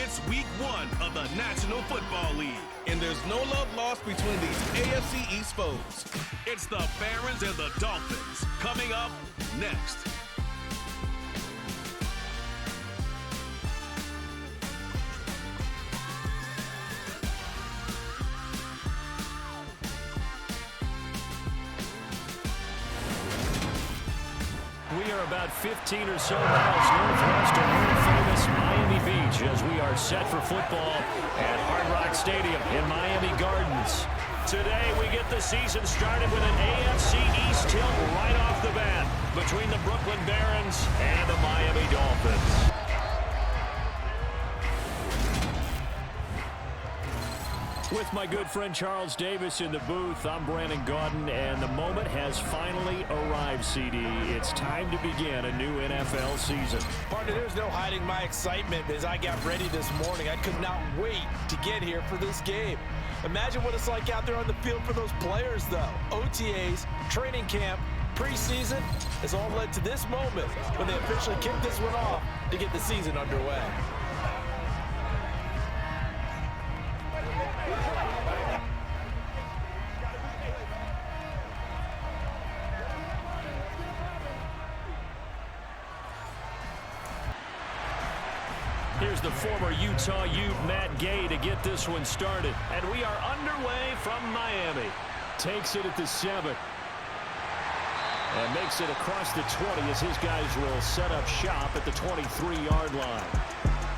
It's week 1 of the National Football League, and there's no love lost between these AFC East foes. It's the Barons and the Dolphins coming up next. We are about 15 or so miles northwest of world-famous Miami Beach as we are set for football at Hard Rock Stadium in Miami Gardens. Today, we get the season started with an AFC East tilt right off the bat between the Brooklyn Barons and the Miami Dolphins. With my good friend Charles Davis in the booth, I'm Brandon Gaudin, and the moment has finally arrived, CD. It's time to begin a new NFL season. Partner, there's no hiding my excitement as I got ready this morning. I could not wait to get here for this game. Imagine what it's like out there on the field for those players, though. OTAs, training camp, preseason has all led to this moment when they officially kick this one off to get the season underway. Here's the former Utah Ute, Matt Gay, to get this one started. And we are underway from Miami. Takes it at the 7. And makes it across the 20 as his guys will set up shop at the 23-yard line.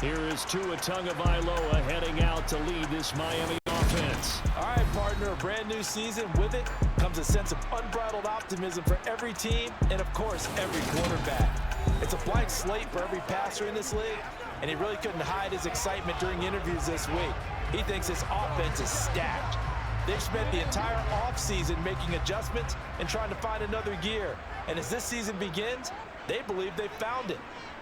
Here is Tua Tagovailoa heading out to lead this Miami offense. All right, partner, a brand new season. With it comes a sense of unbridled optimism for every team and, of course, every quarterback. It's a blank slate for every passer in this league, and he really couldn't hide his excitement during interviews this week. He thinks his offense is stacked. They've spent the entire offseason making adjustments and trying to find another gear. And as this season begins, they believe they've found it.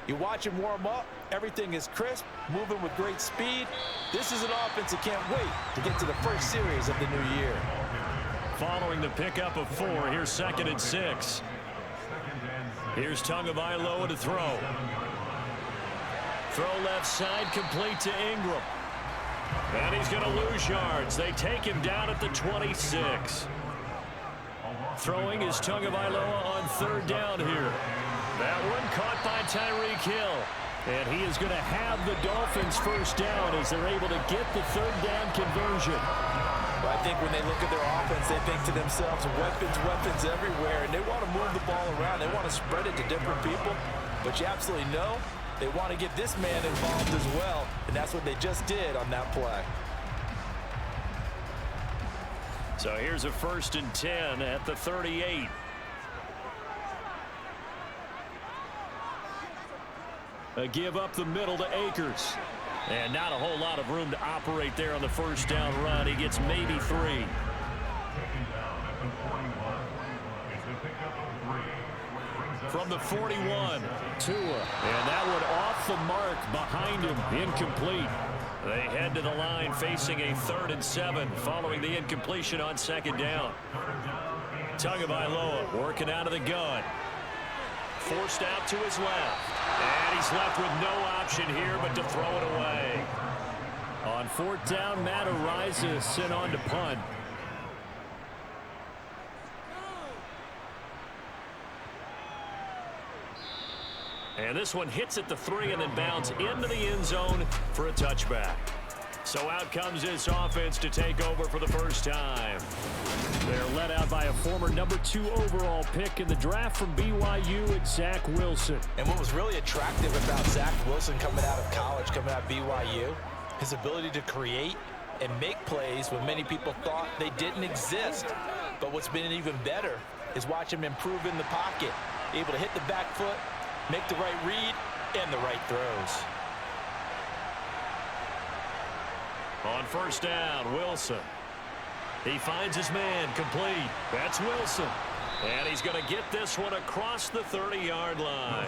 You watch him warm up, everything is crisp, moving with great speed. This is an offense that can't wait to get to the first series of the new year. Following the pickup of 4, here's 2nd and 6. Here's Tagovailoa to throw. Throw left side, complete to Ingram. And he's going to lose yards. They take him down at the 26. Throwing is Tagovailoa on 3rd down here. That one caught by Tyreek Hill. And he is going to have the Dolphins first down as they're able to get the 3rd down conversion. Well, I think when they look at their offense, they think to themselves, weapons everywhere. And they want to move the ball around. They want to spread it to different people. But you absolutely know they want to get this man involved as well, and that's what they just did on that play. So here's a 1st and 10 at the 38. A give up the middle to Akers. And not a whole lot of room to operate there on the 1st down run. He gets maybe 3. From the 41, Tua. And that one off the mark behind him, incomplete. They head to the line facing a 3rd and 7 following the incompletion on 2nd down. Tagovailoa working out of the gun. Forced out to his left. And he's left with no option here but to throw it away. On 4th down, Matt Araiza sent on to punt. And this one hits at the 3 and then bounds into the end zone for a touchback. So out comes this offense to take over for the first time. They're led out by a former number 2 overall pick in the draft from BYU, and Zach Wilson. And what was really attractive about Zach Wilson coming out of college, coming out of BYU, his ability to create and make plays when many people thought they didn't exist. But what's been even better is watch him improve in the pocket, able to hit the back foot, make the right read, and the right throws. On 1st down, Wilson. He finds his man, complete. That's Wilson. And he's going to get this one across the 30-yard line.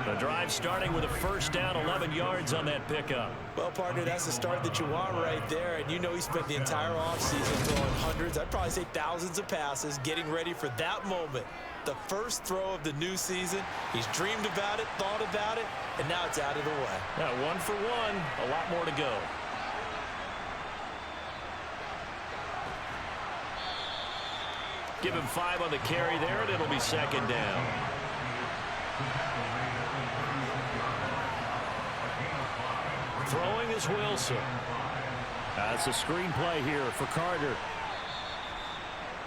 The drive starting with a 1st down, 11 yards on that pickup. Well, partner, that's the start that you want right there. And you know he spent the entire offseason throwing hundreds, I'd probably say thousands of passes, getting ready for that moment The first throw of the new season. He's dreamed about it, thought about it, and now it's out of the way. Yeah, 1 for 1. A lot more to go. Give him 5 on the carry there, and it'll be second down. Throwing is Wilson. That's a screen play here for Carter.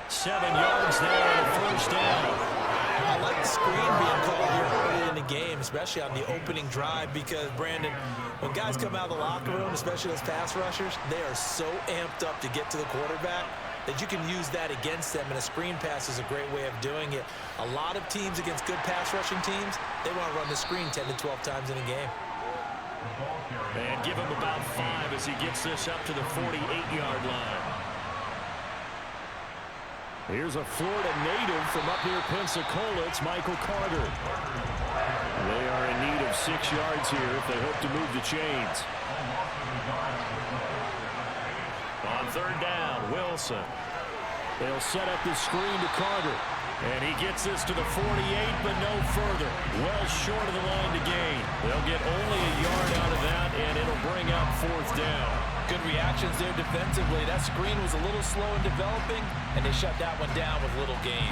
7 yards there and a first down. I like the screen being called here early in the game, especially on the opening drive, because, Brandon, when guys come out of the locker room, especially those pass rushers, they are so amped up to get to the quarterback that you can use that against them, and a screen pass is a great way of doing it. A lot of teams against good pass rushing teams, they want to run the screen 10 to 12 times in a game. And give him about 5 as he gets this up to the 48-yard line. Here's a Florida native from up near Pensacola. It's Michael Carter. They are in need of 6 yards here if they hope to move the chains. On third down, Wilson. They'll set up the screen to Carter. And he gets this to the 48, but no further. Well short of the line to gain. They'll get only a yard out of that, and it'll bring up fourth down. Good reactions there defensively. That screen was a little slow in developing, and they shut that one down with little gain.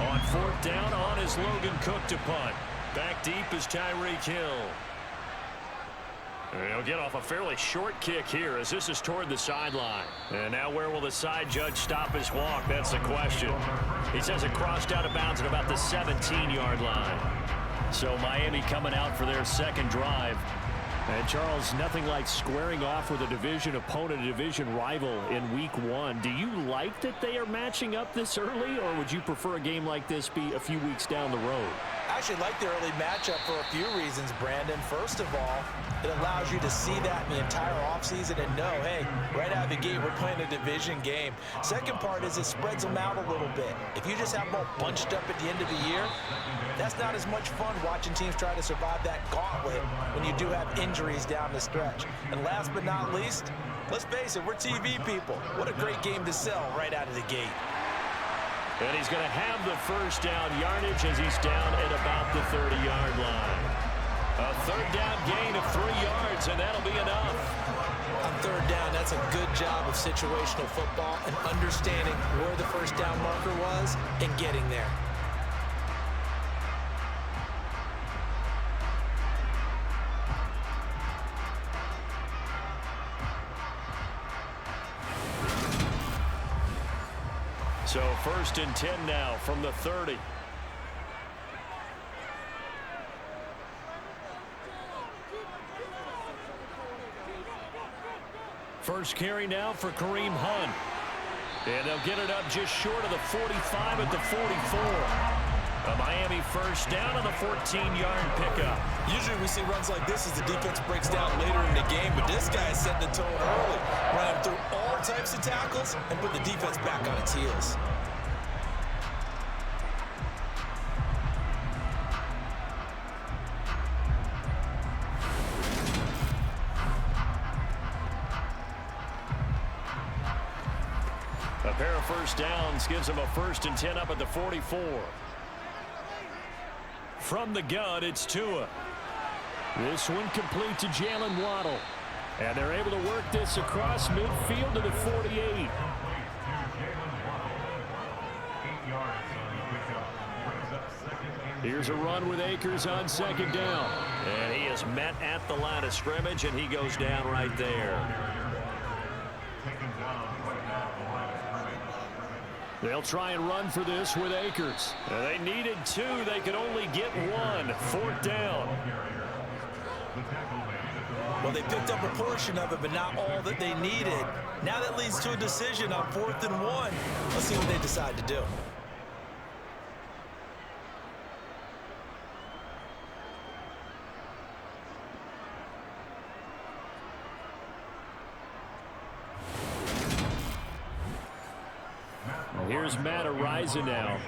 On fourth down, on is Logan Cook to punt. Back deep is Tyreek Hill. He'll get off a fairly short kick here as this is toward the sideline. And now where will the side judge stop his walk? That's the question. He says it crossed out of bounds at about the 17-yard line. So Miami coming out for their second drive. And Charles, nothing like squaring off with a division opponent, a division rival in week 1. Do you like that they are matching up this early, or would you prefer a game like this be a few weeks down the road? I actually like the early matchup for a few reasons, Brandon. First of all, it allows you to see that in the entire offseason and know, hey, right out of the gate, we're playing a division game. Second part is it spreads them out a little bit. If you just have them all bunched up at the end of the year, that's not as much fun watching teams try to survive that gauntlet when you do have injuries down the stretch. And last but not least, let's face it, we're TV people. What a great game to sell right out of the gate. And he's going to have the first down yardage as he's down at about the 30-yard line. A third down gain of 3 yards, and that'll be enough. On third down, that's a good job of situational football and understanding where the first down marker was and getting there. So first and 10 now from the 30. First carry now for Kareem Hunt. And they'll get it up just short of the 45 at the 44. A Miami first down on the 14-yard pickup. Usually we see runs like this as the defense breaks down later in the game, but this guy is setting the tone early, running through all types of tackles and put the defense back on its heels. A pair of first downs gives them a first and 10 up at the 44. From the gun, it's Tua. This one complete to Jalen Waddle. And they're able to work this across midfield to the 48. Here's a run with Akers on second down. And he is met at the line of scrimmage, and he goes down right there. They'll try and run for this with Akers. They needed 2. They could only get 1. Fourth down. Well, they picked up a portion of it, but not all that they needed. Now that leads to a decision on 4th and 1. Let's see what they decide to do. Here's Matt Ariza now.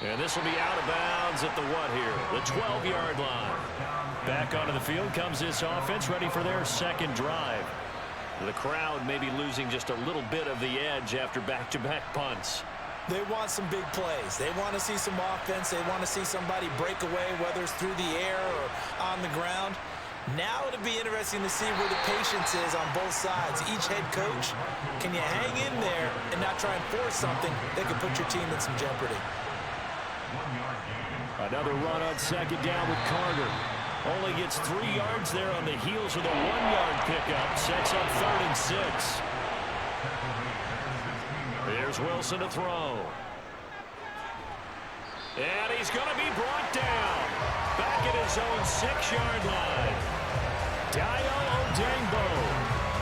And this will be out of bounds at the what here? The 12-yard line. Back onto the field comes this offense, ready for their second drive. The crowd may be losing just a little bit of the edge after back-to-back punts. They want some big plays. They want to see some offense. They want to see somebody break away, whether it's through the air or on the ground. Now it'll be interesting to see where the patience is on both sides. Each head coach, can you hang in there and not try and force something that could put your team in some jeopardy? Another run on second down with Carter. Only gets 3 yards there on the heels of the 1-yard pickup. Sets up 3rd and 6. Here's Wilson to throw. And he's going to be brought down. Back at his own 6-yard line. Dayo Odengbo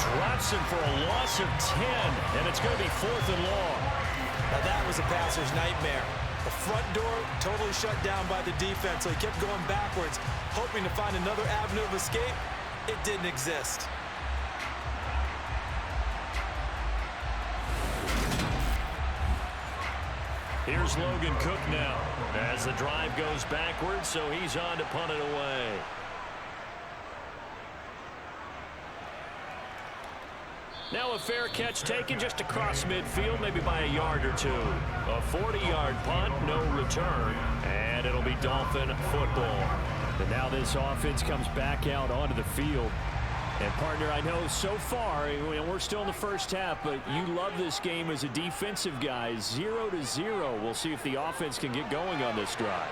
drops him for a loss of 10. And it's going to be 4th and long. Now that was a passer's nightmare. The front door totally shut down by the defense, so he kept going backwards, hoping to find another avenue of escape. It didn't exist. Here's Logan Cook now as the drive goes backwards, so he's on to punt it away. Now a fair catch taken just across midfield, maybe by a yard or two. A 40-yard punt, no return, and it'll be Dolphin football. And now this offense comes back out onto the field. And, partner, I know so far, we're still in the first half, but you love this game as a defensive guy. 0-0. We'll see if the offense can get going on this drive.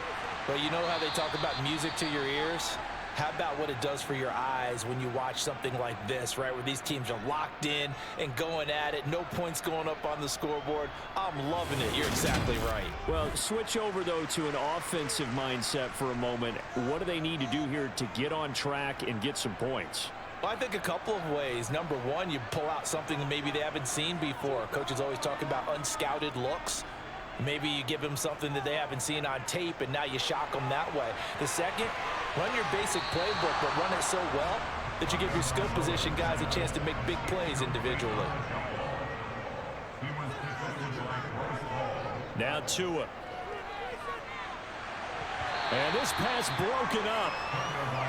Well, you know how they talk about music to your ears? How about what it does for your eyes when you watch something like this, right, where these teams are locked in and going at it, no points going up on the scoreboard? I'm loving it. You're exactly right. Well, switch over, though, to an offensive mindset for a moment. What do they need to do here to get on track and get some points? Well, I think a couple of ways. Number one, you pull out something that maybe they haven't seen before. Coaches always talk about unscouted looks. Maybe you give them something that they haven't seen on tape, and now you shock them that way. The second, run your basic playbook, but run it so well that you give your skill position guys a chance to make big plays individually. Now Tua. And this pass broken up.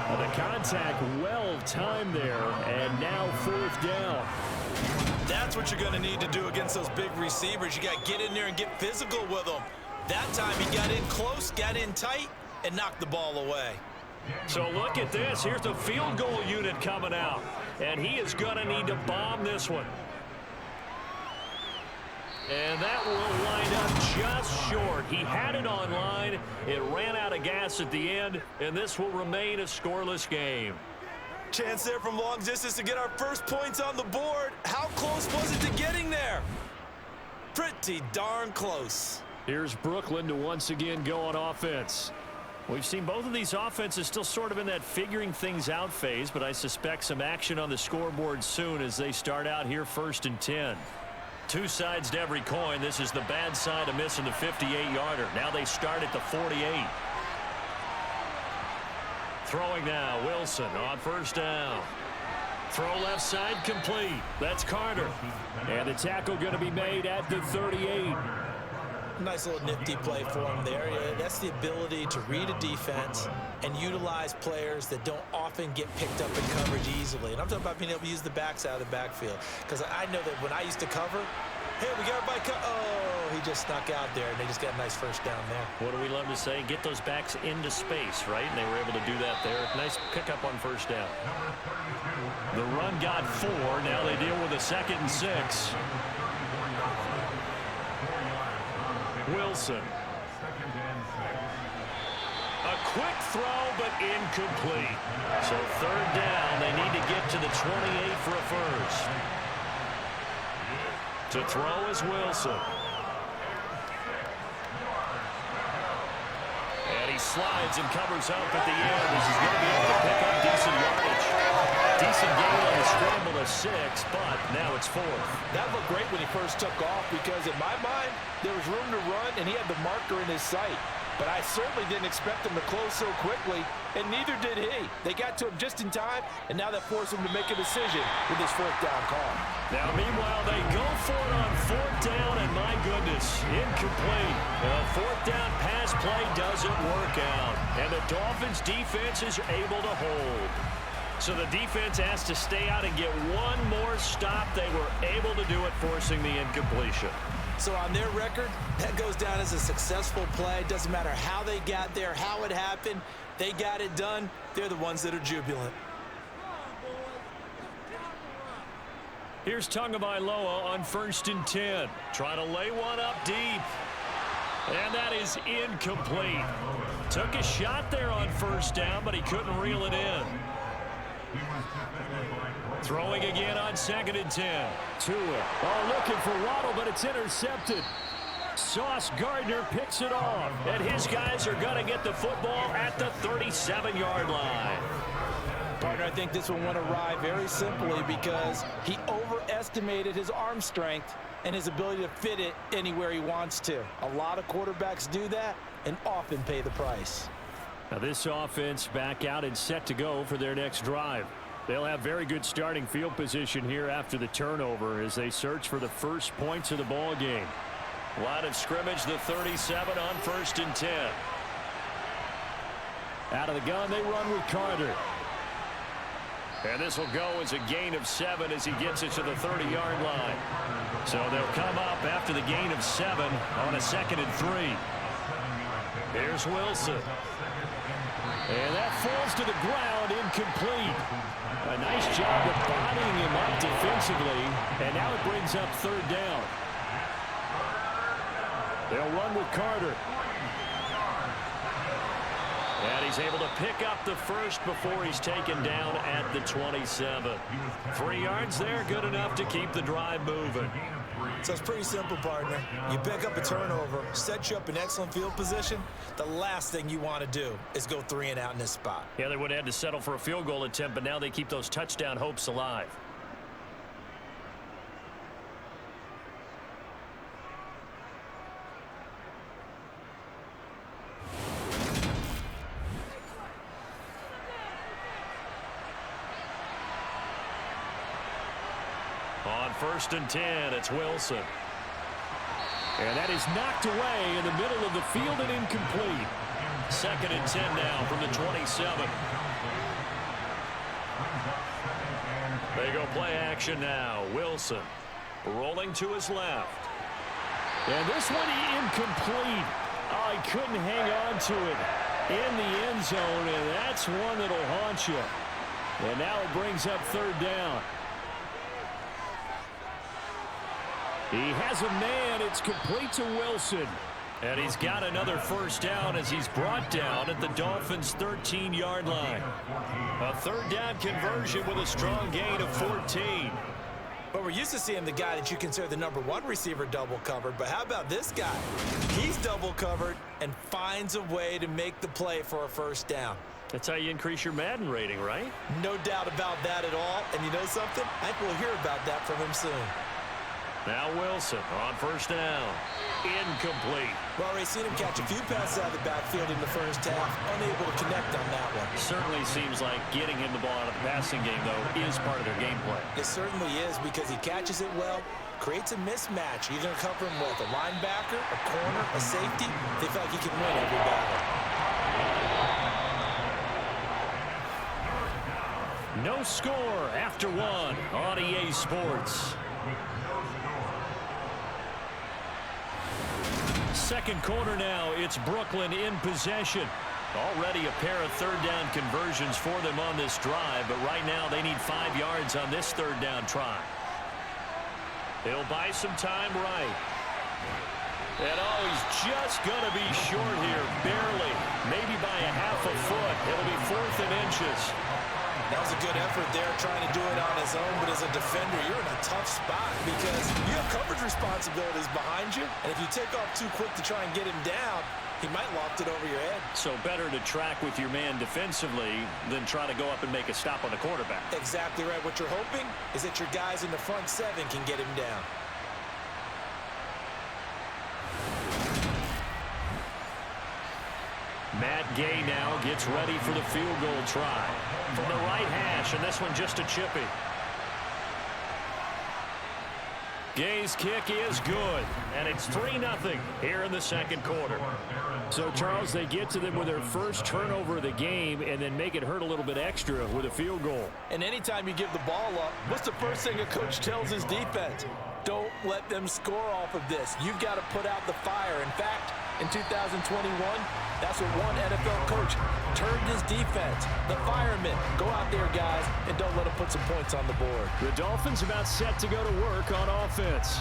Well, the contact well timed there, and now 4th down. That's what you're going to need to do against those big receivers. You got to get in there and get physical with them. That time he got in close, got in tight, and knocked the ball away. So look at this. Here's the field goal unit coming out, and he is going to need to bomb this one. And that will wind up just short. He had it on line. It ran out of gas at the end, and this will remain a scoreless game. Chance there from long distance to get our first points on the board. How close was it to getting there? Pretty darn close. Here's Brooklyn to once again go on offense. We've seen both of these offenses still sort of in that figuring things out phase, but I suspect some action on the scoreboard soon as they start out here 1st and 10. Two sides to every coin. This is the bad side of missing the 58-yarder. Now they start at the 48. Throwing now, Wilson on 1st down. Throw left side complete. That's Carter. And the tackle going to be made at the 38. Nice little nifty play for him there. Yeah, that's the ability to read a defense and utilize players that don't often get picked up in coverage easily. And I'm talking about being able to use the backs out of the backfield. Because I know that when I used to cover, hey, we got everybody oh, he just snuck out there, and they just got a nice 1st down there. What do we love to say? Get those backs into space, right? And they were able to do that there. Nice pickup on 1st down. The run got 4. Now they deal with a 2nd and 6. Wilson. A quick throw, but incomplete. So 3rd down. They need to get to the 28 for a first. To throw is Wilson. And he slides and covers up at the end. This is going to be able to pick up decent yardage. Decent gain on the scramble to 6, but now it's 4th. That looked great when he first took off because in my mind, there was room to run and he had the marker in his sight. but I certainly didn't expect them to close so quickly, and neither did he. They got to him just in time, and now that forced him to make a decision with his fourth down call. Now, meanwhile, they go for it on fourth down, and my goodness, incomplete. The fourth down pass play doesn't work out, and the Dolphins' defense is able to hold. So the defense has to stay out and get one more stop. They were able to do it, forcing the incompletion. So on their record, that goes down as a successful play. Doesn't matter how they got there, how it happened. They got it done. They're the ones that are jubilant. Here's Tagovailoa on 1st and 10. Trying to lay one up deep. And that is incomplete. Took a shot there on 1st down, but he couldn't reel it in. Throwing again on 2nd and 10. To it. Oh, looking for Waddle, but it's intercepted. Sauce Gardner picks it off. And his guys are going to get the football at the 37-yard line. Partner, I think this one went awry very simply because he overestimated his arm strength and his ability to fit it anywhere he wants to. A lot of quarterbacks do that and often pay the price. Now this offense back out and set to go for their next drive. They'll have very good starting field position here after the turnover as they search for the first points of the ball game. Line of scrimmage, the 37 on 1st and 10. Out of the gun, they run with Carter. And this will go as a gain of 7 as he gets it to the 30-yard line. So they'll come up after the gain of 7 on a 2nd and 3. Here's Wilson. And that falls to the ground, incomplete. A nice job of bodying him up defensively, and now it brings up 3rd down. They'll run with Carter. And he's able to pick up the first before he's taken down at the 27. 3 yards there, good enough to keep the drive moving. So it's pretty simple, partner. You pick up a turnover, set you up in excellent field position. The last thing you want to do is go 3 and out in this spot. Yeah, they would have had to settle for a field goal attempt, but now they keep those touchdown hopes alive. On 1st and 10, it's Wilson. And that is knocked away in the middle of the field and incomplete. 2nd and 10 now from the 27. They go play action now. Wilson rolling to his left. And this one incomplete. Oh, he couldn't hang on to it in the end zone, and that's one that'll haunt you. And now it brings up 3rd down. He has a man. It's complete to Wilson. And he's got another 1st down as he's brought down at the Dolphins' 13-yard line. A 3rd down conversion with a strong gain of 14. But we're used to seeing the guy that you consider the #1 receiver double covered. But how about this guy? He's double covered and finds a way to make the play for a 1st down. That's how you increase your Madden rating, right? No doubt about that at all. And you know something? I think we'll hear about that from him soon. Now Wilson on 1st down. Incomplete. Well, we've seen him catch a few passes out of the backfield in the 1st half. Unable to connect on that one. Certainly seems like getting him the ball out of the passing game, though, is part of their game plan. It certainly is because he catches it well, creates a mismatch. You're going to cover him with a linebacker, a corner, a safety. They feel like he can win every battle. No score after 1 on EA Sports. 2nd quarter now. It's Brooklyn in possession. Already a pair of 3rd down conversions for them on this drive, but right now they need 5 yards on this 3rd down try. They'll buy some time right. And oh, he's just going to be short here, barely, maybe by a half a foot. It'll be 4th and inches. That was a good effort there, trying to do it on his own, but as a defender, you're in a tough spot because you have coverage responsibilities behind you, and if you take off too quick to try and get him down, he might loft it over your head. So better to track with your man defensively than try to go up and make a stop on the quarterback. Exactly right. What you're hoping is that your guys in the front 7 can get him down. Matt Gay now gets ready for the field goal try. From the right hash, and this one just a chippy. Gay's kick is good, and it's 3-0 here in the second quarter. So, Charles, they get to them with their first turnover of the game and then make it hurt a little bit extra with a field goal. And anytime you give the ball up, what's the first thing a coach tells his defense? Don't let them score off of this. You've got to put out the fire. In fact, in 2021, that's what one NFL coach turned his defense. The firemen. Go out there, guys, and don't let them put some points on the board. The Dolphins about set to go to work on offense.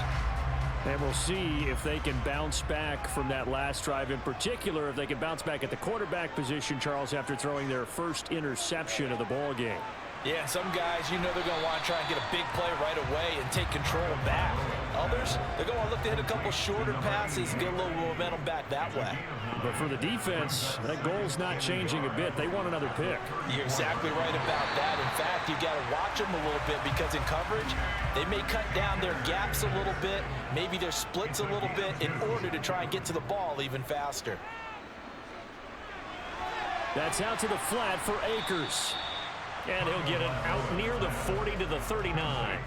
And we'll see if they can bounce back from that last drive, in particular, if they can bounce back at the quarterback position, Charles, after throwing their first interception of the ball game. Yeah, and some guys, you know they're going to want to try and get a big play right away and take control back. Others, they're going to look to hit a couple shorter passes, get a little momentum back that way. But for the defense, that goal's not changing a bit. They want another pick. You're exactly right about that. In fact, you got to watch them a little bit because in coverage, they may cut down their gaps a little bit, maybe their splits a little bit in order to try and get to the ball even faster. That's out to the flat for Akers. And he'll get it out near the 40 to the 39.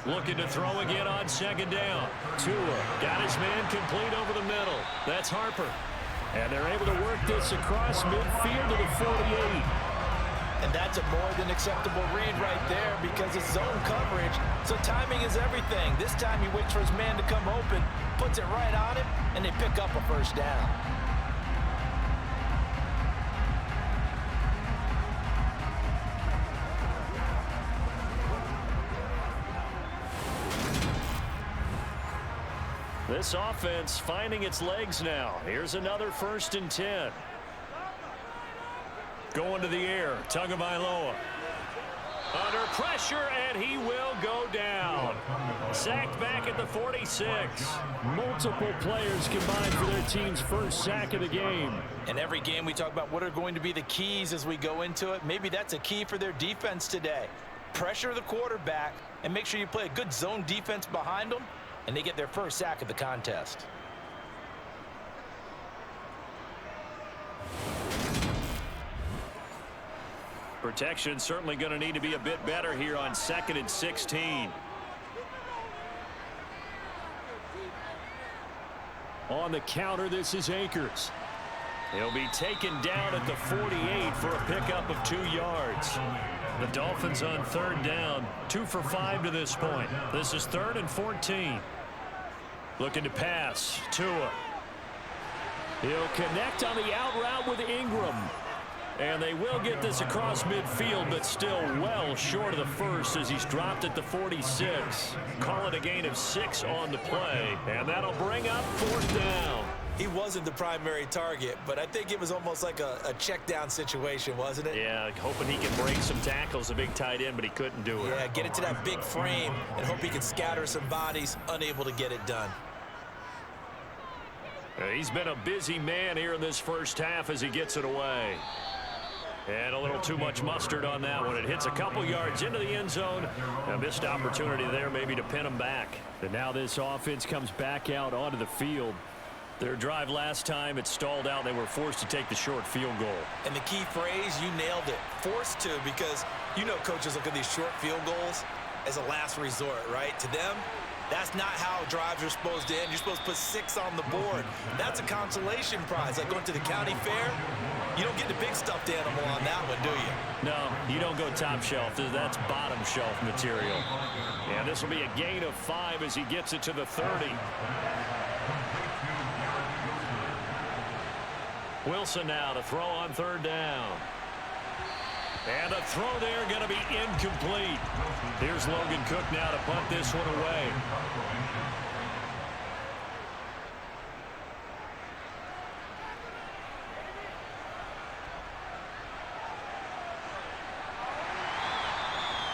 Looking to throw again on second down. Tua got his man complete over the middle. That's Harper. And they're able to work this across midfield to the 48. And that's a more than acceptable read right there because it's zone coverage. So timing is everything. This time he waits for his man to come open, puts it right on him, and they pick up a first down. This offense finding its legs now. Here's another 1st and 10. Going to the air. Tagovailoa. Under pressure, and he will go down. Sacked back at the 46. Multiple players combined for their team's first sack of the game. And every game we talk about what are going to be the keys as we go into it. Maybe that's a key for their defense today. Pressure the quarterback and make sure you play a good zone defense behind them, and they get their first sack of the contest. Protection certainly going to need to be a bit better here on 2nd and 16. On the counter, this is Akers. He'll be taken down at the 48 for a pickup of 2 yards. The Dolphins on 3rd down, 2 for 5 to this point. This is 3rd and 14. Looking to pass. Tua. He'll connect on the out route with Ingram. And they will get this across midfield, but still well short of the first as he's dropped at the 46. Call it a gain of 6 on the play, and that'll bring up 4th down. He wasn't the primary target, but I think it was almost like a check down situation, wasn't it? Yeah, hoping he can break some tackles, a big tight end, but he couldn't do it. Yeah, get it to that big frame and hope he can scatter some bodies, unable to get it done. He's been a busy man here in this first half as he gets it away. And a little too much mustard on that one. It hits a couple yards into the end zone. A missed opportunity there maybe to pin him back. And now this offense comes back out onto the field. Their drive last time, it stalled out. They were forced to take the short field goal. And the key phrase, you nailed it. Forced to, because you know coaches look at these short field goals as a last resort, right? To them, that's not how drives are supposed to end. You're supposed to put 6 on the board. That's a consolation prize. Like going to the county fair, you don't get the big stuffed animal on that one, do you? No, you don't go top shelf. That's bottom shelf material. And this will be a gain of 5 as he gets it to the 30. Wilson now to throw on 3rd down. And a throw there going to be incomplete. Here's Logan Cook now to punt this one away.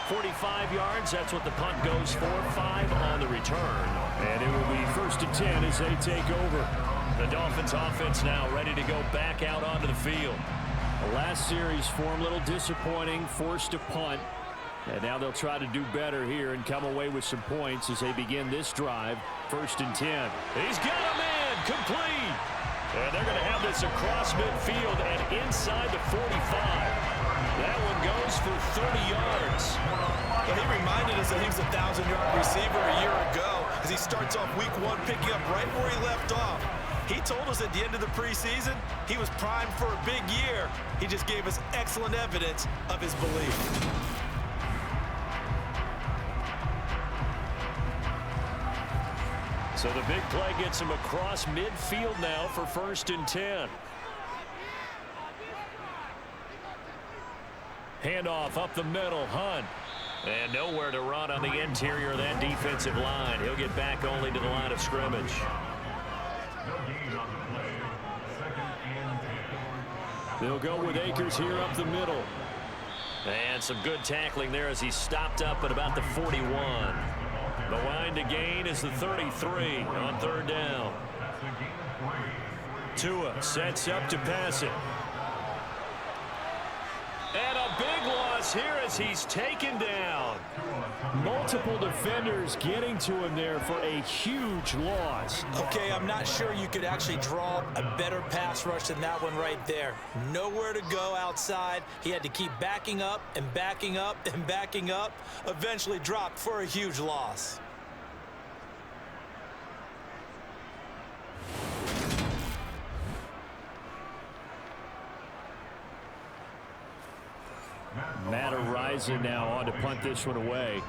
.45 yards, that's what the punt goes for. 5 on the return. And it will be 1st and 10 as they take over. The Dolphins offense now ready to go back out onto the field. The last series for him, a little disappointing, forced to punt. And now they'll try to do better here and come away with some points as they begin this drive. 1st and 10. He's got a man complete. And they're going to have this across midfield and inside the 45. That one goes for 30 yards. Well, he reminded us that he was a 1,000-yard receiver a year ago as he starts off week 1 picking up right where he left off. He told us at the end of the preseason he was primed for a big year. He just gave us excellent evidence of his belief. So the big play gets him across midfield now for 1st and 10. Handoff up the middle, Hunt. And nowhere to run on the interior of that defensive line. He'll get back only to the line of scrimmage. They'll go with Akers here up the middle. And some good tackling there as he stopped up at about the 41. The line to gain is the 33 on 3rd down. Tua sets up to pass it. And a big loss here as he's taken down. Multiple defenders getting to him there for a huge loss. Okay, I'm not sure you could actually draw a better pass rush than that one right there. Nowhere to go outside. He had to keep backing up and backing up and backing up. Eventually dropped for a huge loss. Matt Araiza now on to punt this one away.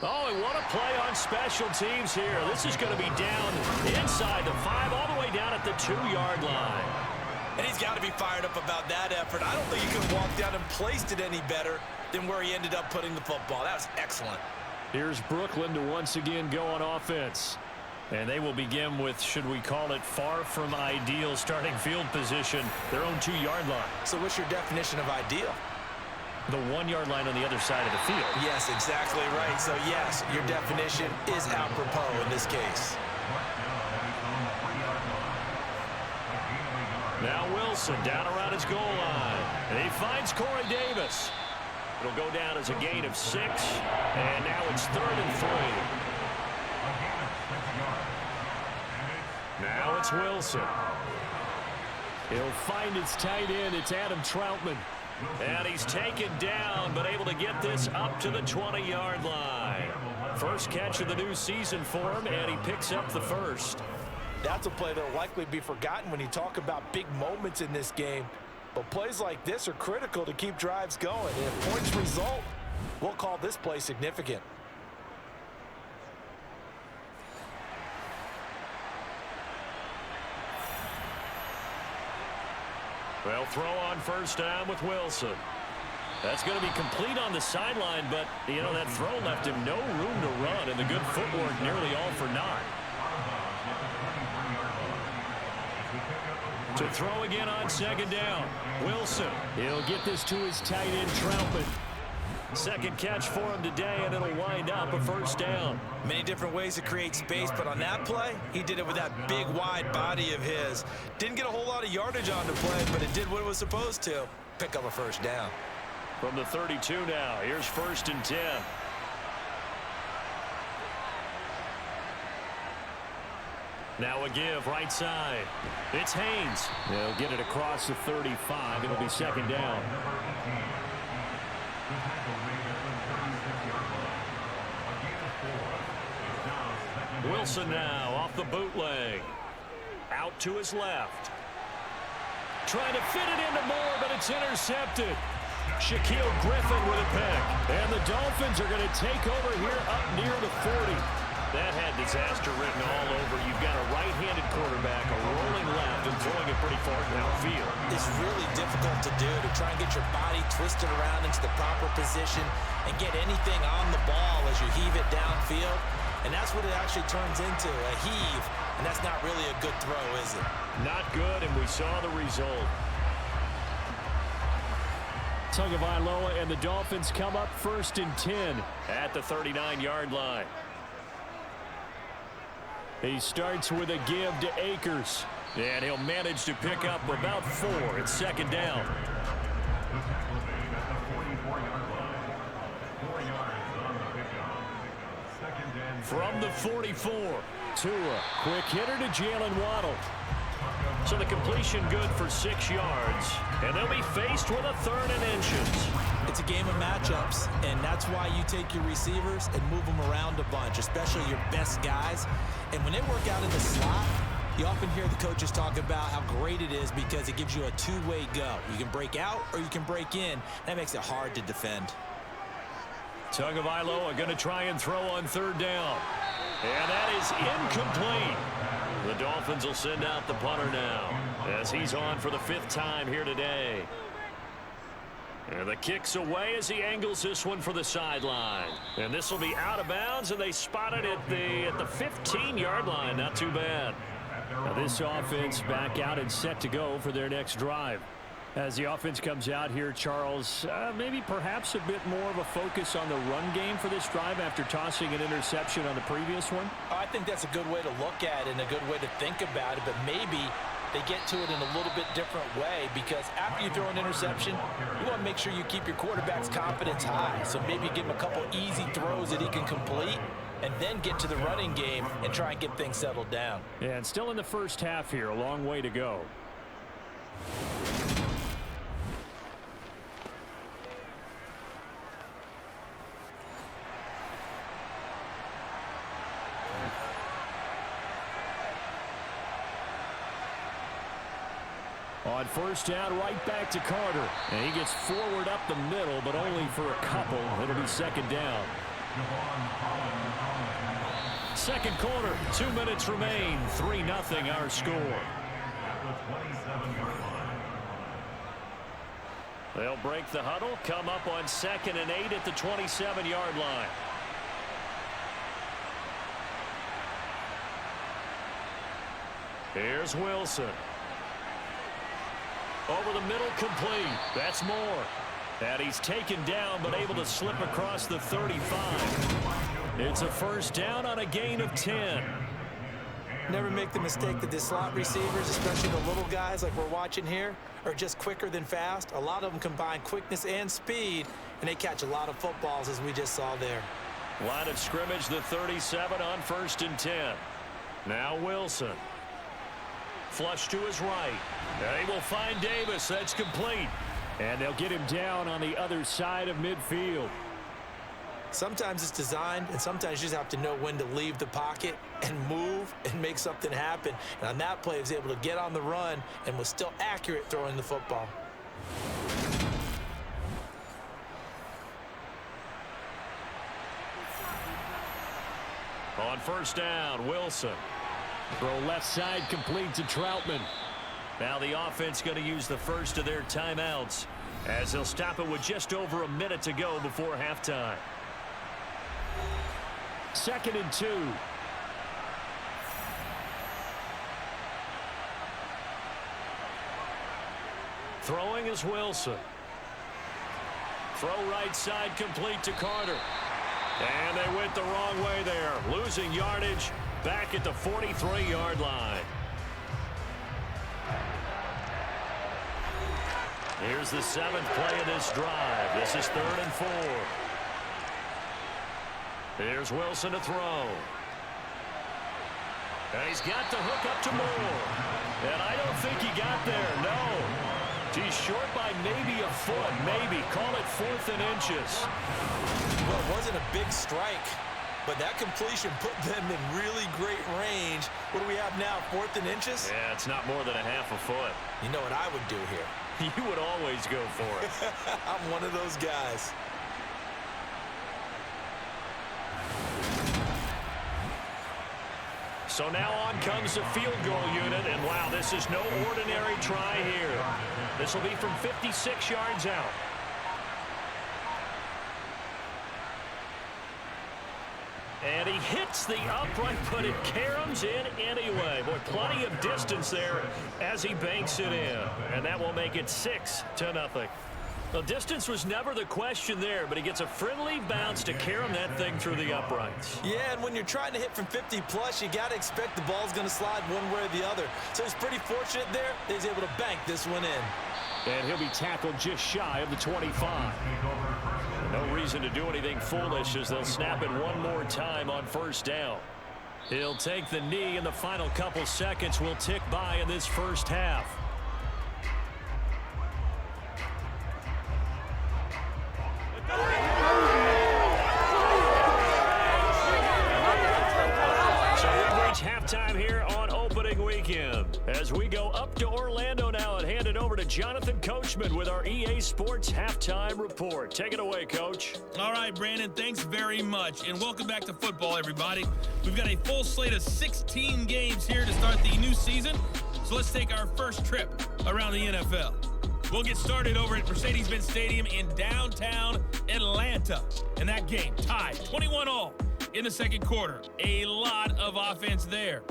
Oh, and what a play on special teams here. This is going to be down inside the 5, all the way down at the 2-yard line. And he's got to be fired up about that effort. I don't think he could have walked down and placed it any better than where he ended up putting the football. That was excellent. Here's Brooklyn to once again go on offense. And they will begin with, should we call it, far from ideal starting field position, their own 2-yard line. So what's your definition of ideal? The 1-yard line on the other side of the field. Yes, exactly right. So, yes, your definition is apropos in this case. Now Wilson down around his goal line. And he finds Corey Davis. It'll go down as a gain of 6. And now it's 3rd and 3. Now it's Wilson. He'll find his tight end. It's Adam Troutman. And he's taken down, but able to get this up to the 20-yard line. First catch of the new season for him, and he picks up the first. That's a play that will likely be forgotten when you talk about big moments in this game. But plays like this are critical to keep drives going. And if points result, we'll call this play significant. Well, throw on first down with Wilson. That's going to be complete on the sideline, but, you know, that throw left him no room to run, and the good footwork nearly all for naught. To throw again on 2nd down. Wilson. He'll get this to his tight end, Troutman. Second catch for him today, and it'll wind up a first down. Many different ways to create space, but on that play, he did it with that big, wide body of his. Didn't get a whole lot of yardage on the play, but it did what it was supposed to. Pick up a first down. From the 32 now, here's 1st and 10. Now a give, right side. It's Haynes. They'll get it across the 35. It'll be 2nd down. Wilson now off the bootleg. Out to his left. Trying to fit it into Moore, but it's intercepted. Shaquille Griffin with a pick. And the Dolphins are going to take over here up near the 40. That had disaster written all over. You've got a right-handed quarterback, a rolling left, and throwing it pretty far downfield. It's really difficult to do, to try and get your body twisted around into the proper position and get anything on the ball as you heave it downfield. And that's what it actually turns into, a heave. And that's not really a good throw, is it? Not good, and we saw the result. Tagovailoa and the Dolphins come up 1st and 10 at the 39-yard line. He starts with a give to Akers. And he'll manage to pick up about 4. It's second down. From the 44, Tua, quick hitter to Jalen Waddle. So the completion good for 6 yards. And they'll be faced with a 3rd and inches. It's a game of matchups, and that's why you take your receivers and move them around a bunch, especially your best guys. And when they work out in the slot, you often hear the coaches talk about how great it is because it gives you a two-way go. You can break out or you can break in. That makes it hard to defend. Tagovailoa are going to try and throw on 3rd down. And that is incomplete. The Dolphins will send out the punter now as he's on for the 5th time here today. And the kick's away as he angles this one for the sideline. And this will be out of bounds, and they spot it at the 15-yard line. Not too bad. Now this offense back out and set to go for their next drive. As the offense comes out here, Charles, maybe perhaps a bit more of a focus on the run game for this drive after tossing an interception on the previous one? I think that's a good way to look at it and a good way to think about it, but maybe they get to it in a little bit different way because after you throw an interception, you want to make sure you keep your quarterback's confidence high. So maybe give him a couple easy throws that he can complete and then get to the running game and try and get things settled down. Yeah, and still in the first half here, a long way to go. On 1st down, right back to Carter. And he gets forward up the middle, but only for a couple. It'll be 2nd down. 2nd quarter, 2 minutes remain. 3-0 our score. They'll break the huddle, come up on 2nd and 8 at the 27-yard line. Here's Wilson. Over the middle, complete. That's Moore. And he's taken down, but able to slip across the 35. It's a 1st down on a gain of 10. Never make the mistake that the slot receivers, especially the little guys like we're watching here, are just quicker than fast. A lot of them combine quickness and speed, and they catch a lot of footballs, as we just saw there. Line of scrimmage, the 37 on 1st and 10. Now Wilson. Flush to his right. They will find Davis. That's complete. And they'll get him down on the other side of midfield. Sometimes it's designed, and sometimes you just have to know when to leave the pocket and move and make something happen. And on that play, he was able to get on the run and was still accurate throwing the football. On 1st down, Wilson. Throw left side complete to Troutman. Now the offense going to use the first of their timeouts as they'll stop it with just over a minute to go before halftime. 2nd and 2. Throwing is Wilson. Throw right side complete to Carter. And they went the wrong way there, losing yardage back at the 43-yard line. Here's the 7th play of this drive. This is 3rd and 4. Here's Wilson to throw. And he's got the hook up to Moore. And I don't think he got there, no. He's short by maybe a foot, maybe. Call it 4th and inches. Well, it wasn't a big strike, but that completion put them in really great range. What do we have now, 4th and inches? Yeah, it's not more than a half a foot. You know what I would do here? You would always go for it. I'm one of those guys. So now on comes the field goal unit, and wow, this is no ordinary try here. This will be from 56 yards out. And he hits the upright, but it caroms in anyway. Boy, plenty of distance there as he banks it in. And that will make it 6-0. The distance was never the question there, but he gets a friendly bounce to carom that thing through the uprights. Yeah, and when you're trying to hit from 50-plus, you got to expect the ball's going to slide one way or the other. So he's pretty fortunate there that he's able to bank this one in. And he'll be tackled just shy of the 25. No reason to do anything foolish as they'll snap it one more time on first down. He'll take the knee, and the final couple seconds will tick by in this first half. So we reach halftime here on opening weekend. As we go up to Orlando now and hand it over to Jonathan Coachman with our EA Sports Halftime Report. Take it away, Coach. All right, Brandon, thanks very much. And welcome back to football, everybody. We've got a full slate of 16 games here to start the new season. So let's take our first trip around the NFL. We'll get started over at Mercedes-Benz Stadium in downtown Atlanta. And that game tied 21-all in the second quarter. A lot of offense there.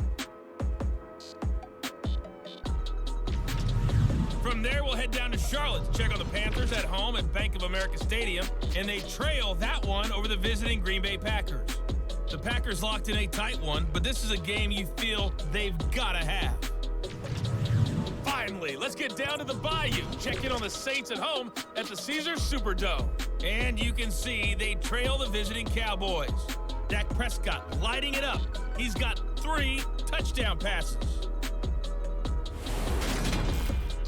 From there, we'll head down to Charlotte to check on the Panthers at home at Bank of America Stadium, and they trail that one over the visiting Green Bay Packers. The Packers locked in a tight one, but this is a game you feel they've got to have. Finally, let's get down to the Bayou. Check in on the Saints at home at the Caesars Superdome. And you can see they trail the visiting Cowboys. Dak Prescott lighting it up. He's got 3 touchdown passes.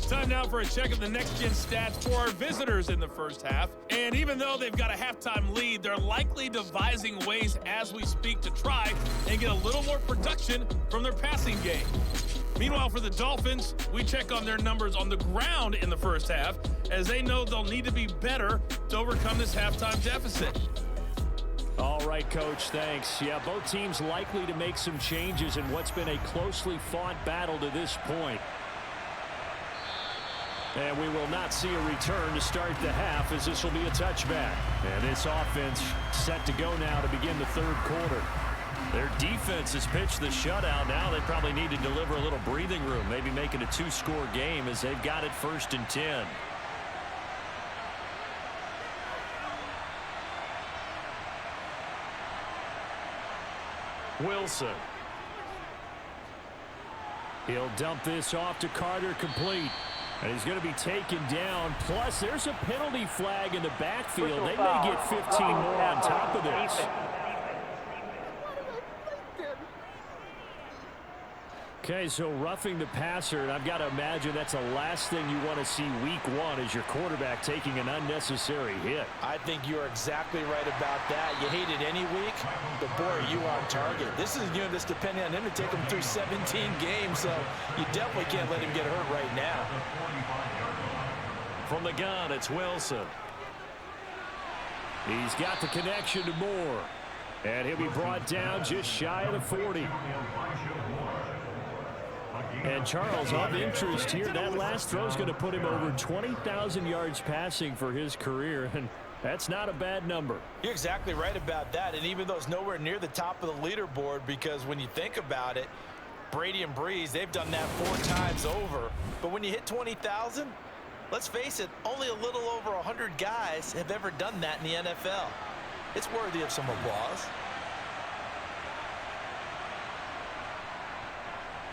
Time now for a check of the next-gen stats for our visitors in the first half. And even though they've got a halftime lead, they're likely devising ways as we speak to try and get a little more production from their passing game. Meanwhile, for the Dolphins, we check on their numbers on the ground in the first half, as they know they'll need to be better to overcome this halftime deficit. All right, Coach, thanks. Yeah, both teams likely to make some changes in what's been a closely fought battle to this point. And we will not see a return to start the half, as this will be a touchback. And this offense set to go now to begin the third quarter. Their defense has pitched the shutout. Now they probably need to deliver a little breathing room, maybe make it a 2-score game as they've got it 1st and 10. Wilson. He'll dump this off to Carter, complete. And he's going to be taken down. Plus, there's a penalty flag in the backfield. They may get 15 more on top of this. Okay, so roughing the passer, and I've got to imagine that's the last thing you want to see week 1 as your quarterback taking an unnecessary hit. I think you're exactly right about that. You hate it any week, but boy, are you on target. This is a unit that's depending on him to take him through 17 games, so you definitely can't let him get hurt right now. From the gun, it's Wilson. He's got the connection to Moore. And he'll be brought down just shy of the 40. And Charles, of interest here, that last throw is going to put him over 20,000 yards passing for his career, and that's not a bad number. You're exactly right about that, and even though it's nowhere near the top of the leaderboard, because when you think about it, Brady and Breeze, they've done that 4 times over. But when you hit 20,000, let's face it, only a little over 100 guys have ever done that in the NFL. It's worthy of some applause.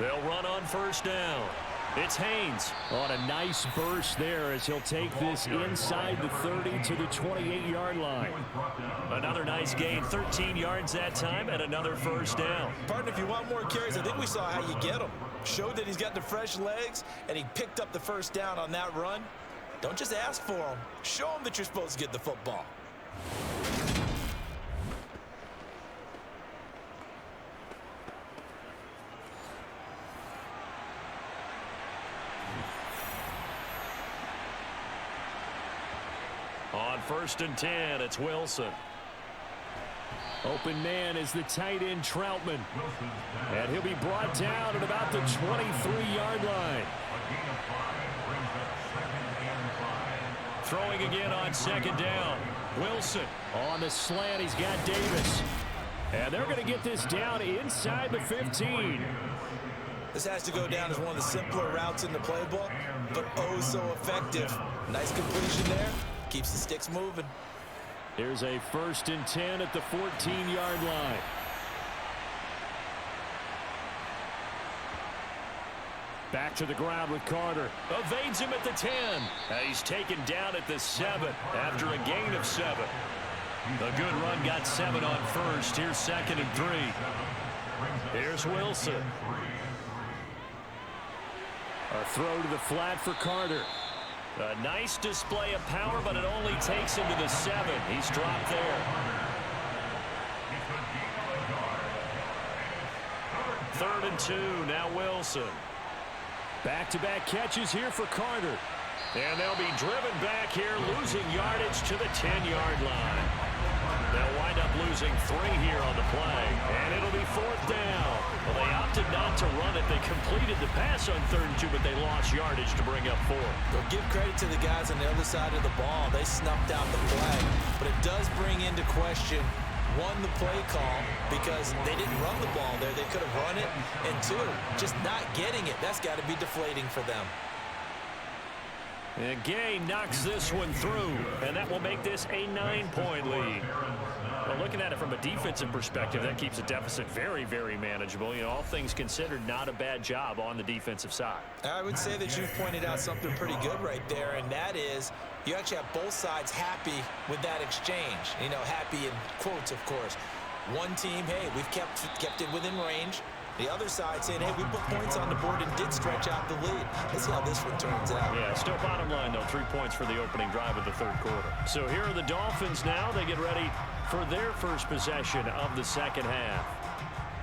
They'll run on first down. It's Haynes on a nice burst there as he'll take this inside the 30 to the 28-yard line. Another nice gain, 13 yards that time, and another first down. Partner, if you want more carries, I think we saw how you get them. Showed that he's got the fresh legs, and he picked up the first down on that run. Don't just ask for them. Show them that you're supposed to get the football. On 1st and 10, it's Wilson. Open man is the tight end Troutman. And he'll be brought down at about the 23-yard line. Throwing again on 2nd down. Wilson on the slant. He's got Davis. And they're going to get this down inside the 15. This has to go down as one of the simpler routes in the playbook, but oh so effective. Nice completion there. Keeps the sticks moving. Here's a 1st and 10 at the 14-yard line. Back to the ground with Carter. Evades him at the 10. He's taken down at the 7 after a gain of 7. A good run got 7 on 1st. Here's 2nd and 3. Here's Wilson. A throw to the flat for Carter. A nice display of power, but it only takes him to the 7. He's dropped there. 3rd and 2. Now Wilson. Back-to-back catches here for Carter. And they'll be driven back here, losing yardage to the 10-yard line. They'll wind up losing 3 here on the play. And it'll be 4th down. Well, they opted not to run it. They completed the pass on 3rd and 2, but they lost yardage to bring up 4. Well, give credit to the guys on the other side of the ball. They snuffed out the play. But it does bring into question, 1, the play call, because they didn't run the ball there. They could have run it. And 2, just not getting it. That's got to be deflating for them. And Gay knocks this one through, and that will make this a 9-point lead. Well, looking at it from a defensive perspective, that keeps the deficit very, very manageable. You know, all things considered, not a bad job on the defensive side. I would say that you've pointed out something pretty good right there, and that is you actually have both sides happy with that exchange. You know, happy in quotes, of course. One team, hey, we've kept it within range. The other side saying, hey, we put points on the board and did stretch out the lead. Let's see how this one turns out. Yeah, still bottom line, though, 3 points for the opening drive of the 3rd quarter. So here are the Dolphins now. They get ready for their first possession of the 2nd half.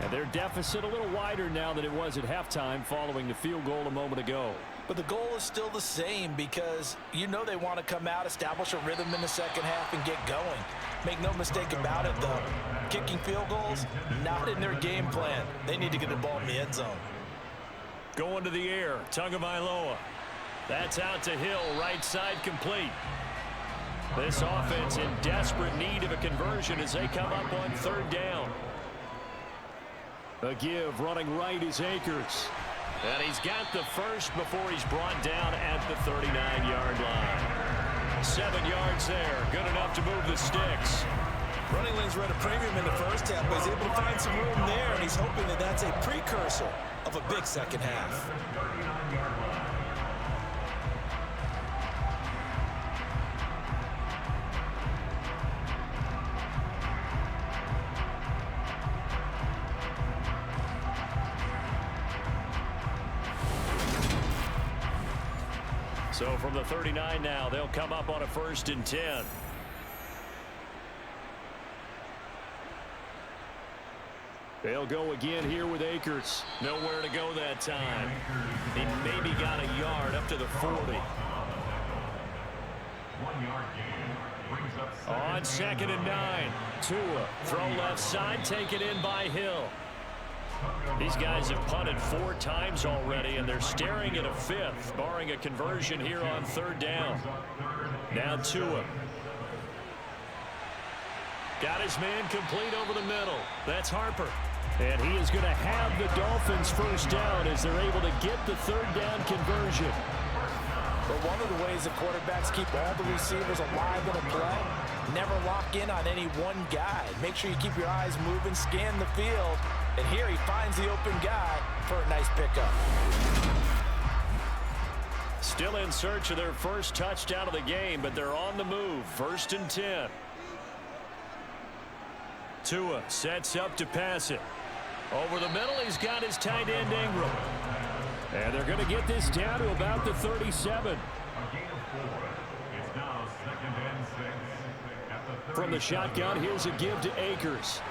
And their deficit a little wider now than it was at halftime following the field goal a moment ago. But the goal is still the same because you know they want to come out, establish a rhythm in the 2nd half, and get going. Make no mistake about it, though. Kicking field goals, not in their game plan. They need to get the ball in the end zone. Going to the air, Tagovailoa. That's out to Hill, right side complete. This offense in desperate need of a conversion as they come up on 3rd down. A give running right is Akers. And he's got the first before he's brought down at the 39-yard line. 7 yards there, good enough to move the sticks. Running lanes were at a premium in the first half, but he's able to find some room there, and he's hoping that that's a precursor of a big 2nd half. So from the 39 now, they'll come up on a 1st and 10. They'll go again here with Akers. Nowhere to go that time. He maybe got a yard up to the 40. 1 yard gain brings up On 2nd and 9. Tua, throw left side, taken in by Hill. These guys have punted 4 times already, and they're staring at a 5th, barring a conversion here on 3rd down. Now Tua. Got his man complete over the middle. That's Harper. And he is going to have the Dolphins 1st down as they're able to get the 3rd down conversion. But one of the ways the quarterbacks keep all the receivers alive in a play, never lock in on any one guy. Make sure you keep your eyes moving, scan the field, and here he finds the open guy for a nice pickup. Still in search of their first touchdown of the game, but they're on the move. 1st and 10. Tua sets up to pass it. Over the middle, he's got his tight end Ingram. And they're going to get this down to about the 37. a gain of 4. It's now 2nd and 6 at the 30. From the shotgun, here's a give to Akers.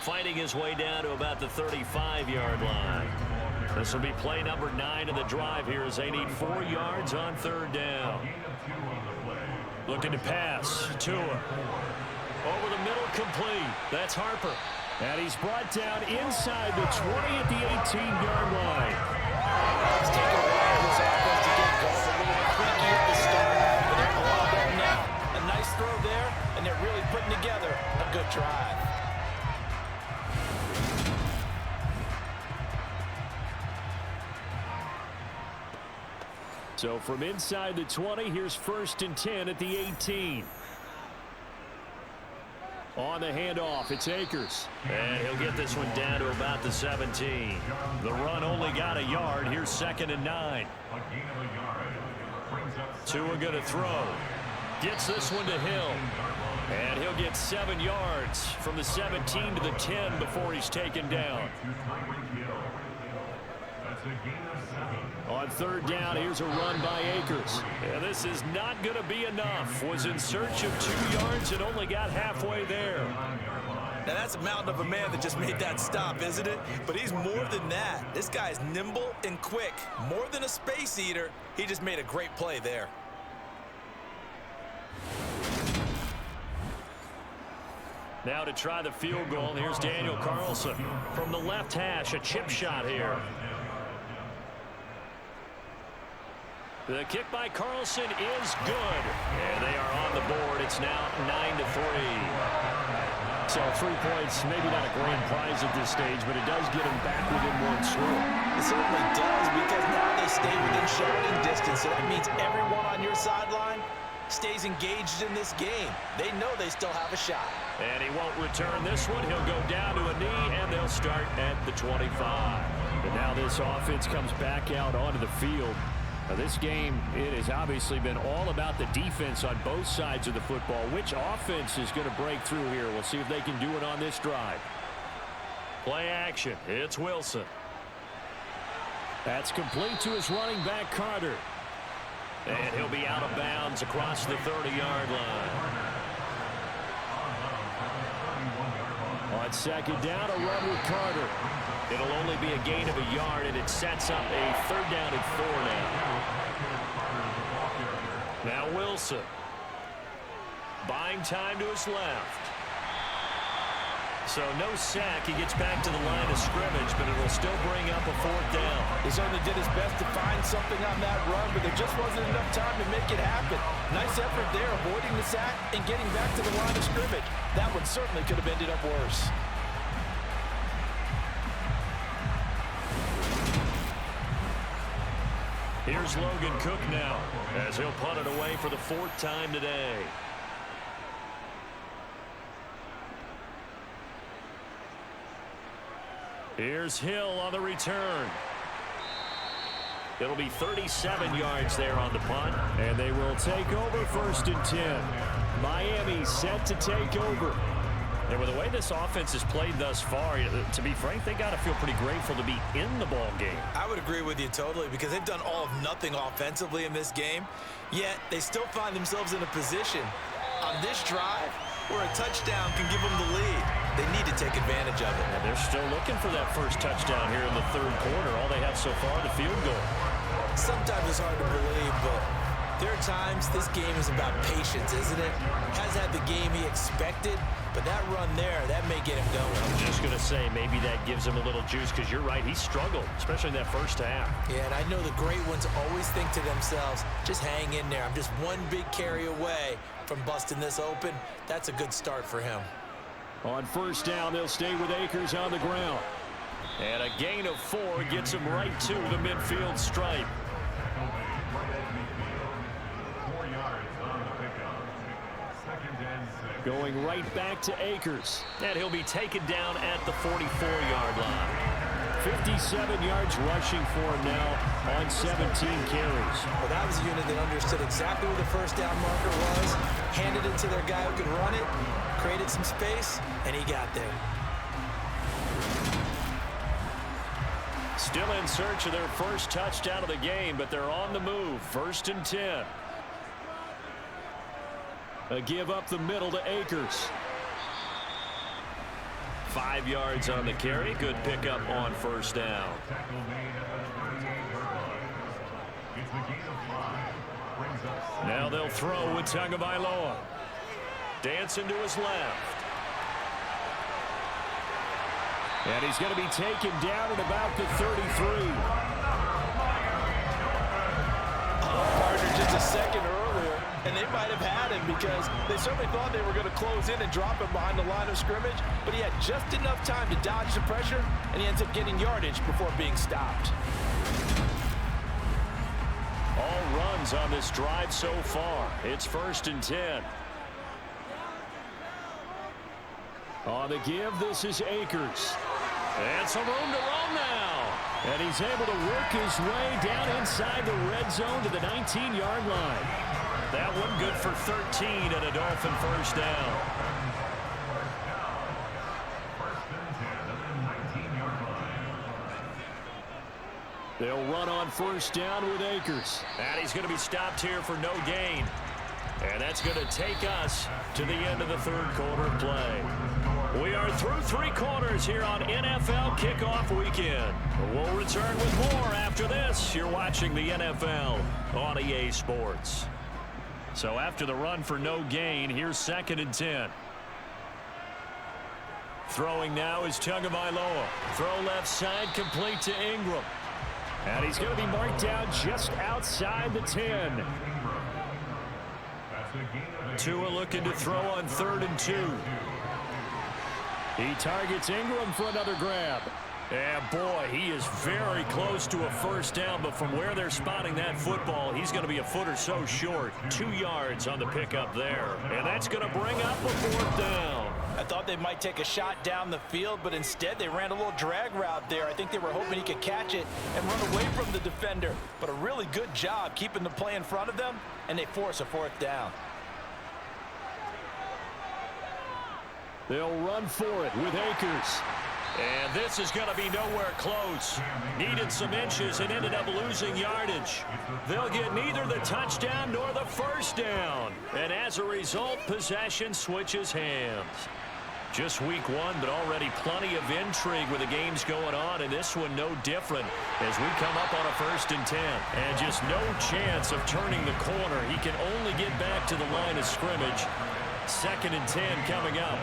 Fighting his way down to about the 35-yard line. This will be play number 9 of the drive here as they need 4 yards on 3rd down. Gain of 2 on the play. Looking to pass. Tua. Over the middle, complete. That's Harper. And he's brought down inside the 20 at the 18-yard line. It's taken a while for this offense to get going. A little creaky at the start, but they're along there now. A nice throw there, and they're really putting together a good drive. So from inside the 20, here's 1st and 10 at the 18. On the handoff, it's Akers. And he'll get this one down to about the 17. The run only got a yard. Here's 2nd and 9. Tua going to throw. Gets this one to Hill. And he'll get 7 yards from the 17 to the 10 before he's taken down. On 3rd down, here's a run by Akers. And this is not going to be enough. Was in search of 2 yards and only got halfway there. Now that's a mountain of a man that just made that stop, isn't it? But he's more than that. This guy's nimble and quick. More than a space eater, he just made a great play there. Now to try the field goal, and here's Daniel Carlson. From the left hash, a chip shot here. The kick by Carlson is good. And they are on the board. It's now 9-3. So 3 points, maybe not a grand prize at this stage, but it does get them back within 1 score. It certainly does, because now they stay within shouting distance. So that means everyone on your sideline stays engaged in this game. They know they still have a shot. And he won't return this one. He'll go down to a knee, and they'll start at the 25. And now this offense comes back out onto the field. Now this game, it has obviously been all about the defense on both sides of the football. Which offense is going to break through here? We'll see if they can do it on this drive. Play action. It's Wilson. That's complete to his running back, Carter. And he'll be out of bounds across the 30-yard line. On 2nd down, a run with Carter. It'll only be a gain of a yard, and it sets up a 3rd down and 4 now. Now Wilson. Buying time to his left. So no sack. He gets back to the line of scrimmage, but it will still bring up a 4th down. He certainly did his best to find something on that run, but there just wasn't enough time to make it happen. Nice effort there, avoiding the sack and getting back to the line of scrimmage. That one certainly could have ended up worse. Here's Logan Cook now, as he'll punt it away for the 4th time today. Here's Hill on the return. It'll be 37 yards there on the punt. And they will take over 1st and 10. Miami set to take over. And with the way this offense has played thus far, to be frank, they got to feel pretty grateful to be in the ball game. I would agree with you totally, because they've done all of nothing offensively in this game, yet they still find themselves in a position on this drive where a touchdown can give them the lead. They need to take advantage of it. And they're still looking for that first touchdown here in the 3rd quarter. All they have so far, the field goal. Sometimes it's hard to believe, but there are times this game is about patience, isn't it? Has had the game he expected, but that run there, that may get him going. I'm just going to say maybe that gives him a little juice, because you're right, he struggled, especially in that first half. Yeah, and I know the great ones always think to themselves, just hang in there. I'm just one big carry away from busting this open. That's a good start for him. On 1st down, they'll stay with Akers on the ground. And a gain of 4 gets him right to the midfield stripe. Going right back to Akers. And he'll be taken down at the 44-yard line. 57 yards rushing for him now on 17 carries. Well, that was a unit that understood exactly where the 1st down marker was, handed it to their guy who could run it, created some space, and he got there. Still in search of their first touchdown of the game, but they're on the move. 1st and 10. A give up the middle to Akers. 5 yards on the carry. Good pickup on 1st down. Now they'll throw with Tagovailoa. Dancing to his left. And he's going to be taken down at about the 33. Partner just a second earlier, and they might have had him, because they certainly thought they were going to close in and drop him behind the line of scrimmage, but he had just enough time to dodge the pressure, and he ends up getting yardage before being stopped. All runs on this drive so far. It's 1st and 10. On the give, this is Akers. And some room to roam now. And he's able to work his way down inside the red zone to the 19-yard line. That one good for 13 and a Dolphin first down. They'll run on first down with Akers. And he's going to be stopped here for no gain. And that's going to take us to the end of the third quarter of play. We are through 3 quarters here on NFL Kickoff Weekend. We'll return with more after this. You're watching the NFL on EA Sports. So after the run for no gain, here's 2nd and 10. Throwing now is Tagovailoa. Throw left side, complete to Ingram. And he's going to be marked down just outside the 10. Tua looking to throw on 3rd and 2. He targets Ingram for another grab. And boy, he is very close to a first down, but from where they're spotting that football, he's going to be a foot or so short. 2 yards on the pickup there. And that's going to bring up a 4th down. I thought they might take a shot down the field, but instead they ran a little drag route there. I think they were hoping he could catch it and run away from the defender. But a really good job keeping the play in front of them, and they force a 4th down. They'll run for it with Akers. And this is going to be nowhere close. Needed some inches and ended up losing yardage. They'll get neither the touchdown nor the first down. And as a result, possession switches hands. Just week 1, but already plenty of intrigue with the games going on, and this one no different as we come up on a 1st and 10. And just no chance of turning the corner. He can only get back to the line of scrimmage. 2nd and 10 coming up.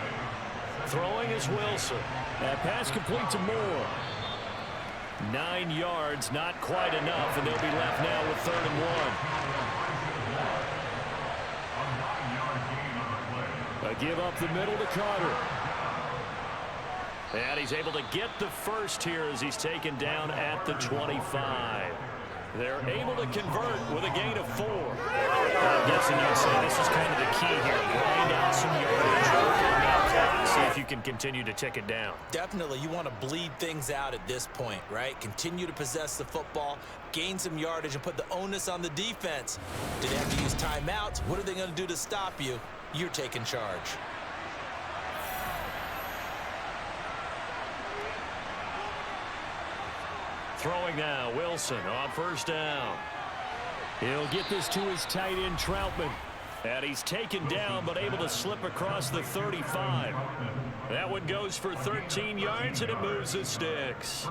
Throwing is Wilson. That pass complete to Moore. 9 yards, not quite enough, and they'll be left now with 3rd and 1. A give up the middle to Carter. And he's able to get the first here as he's taken down at the 25. They're able to convert with a gain of 4. I'm guessing you'd say this is kind of the key here. Grind out some yardage. See if you can continue to tick it down. Definitely. You want to bleed things out at this point, right? Continue to possess the football, gain some yardage, and put the onus on the defense. Do they have to use timeouts? What are they going to do to stop you? You're taking charge. Throwing now, Wilson on first down. He'll get this to his tight end, Troutman. And he's taken down, but able to slip across the 35. That one goes for 13 yards, and it moves the sticks.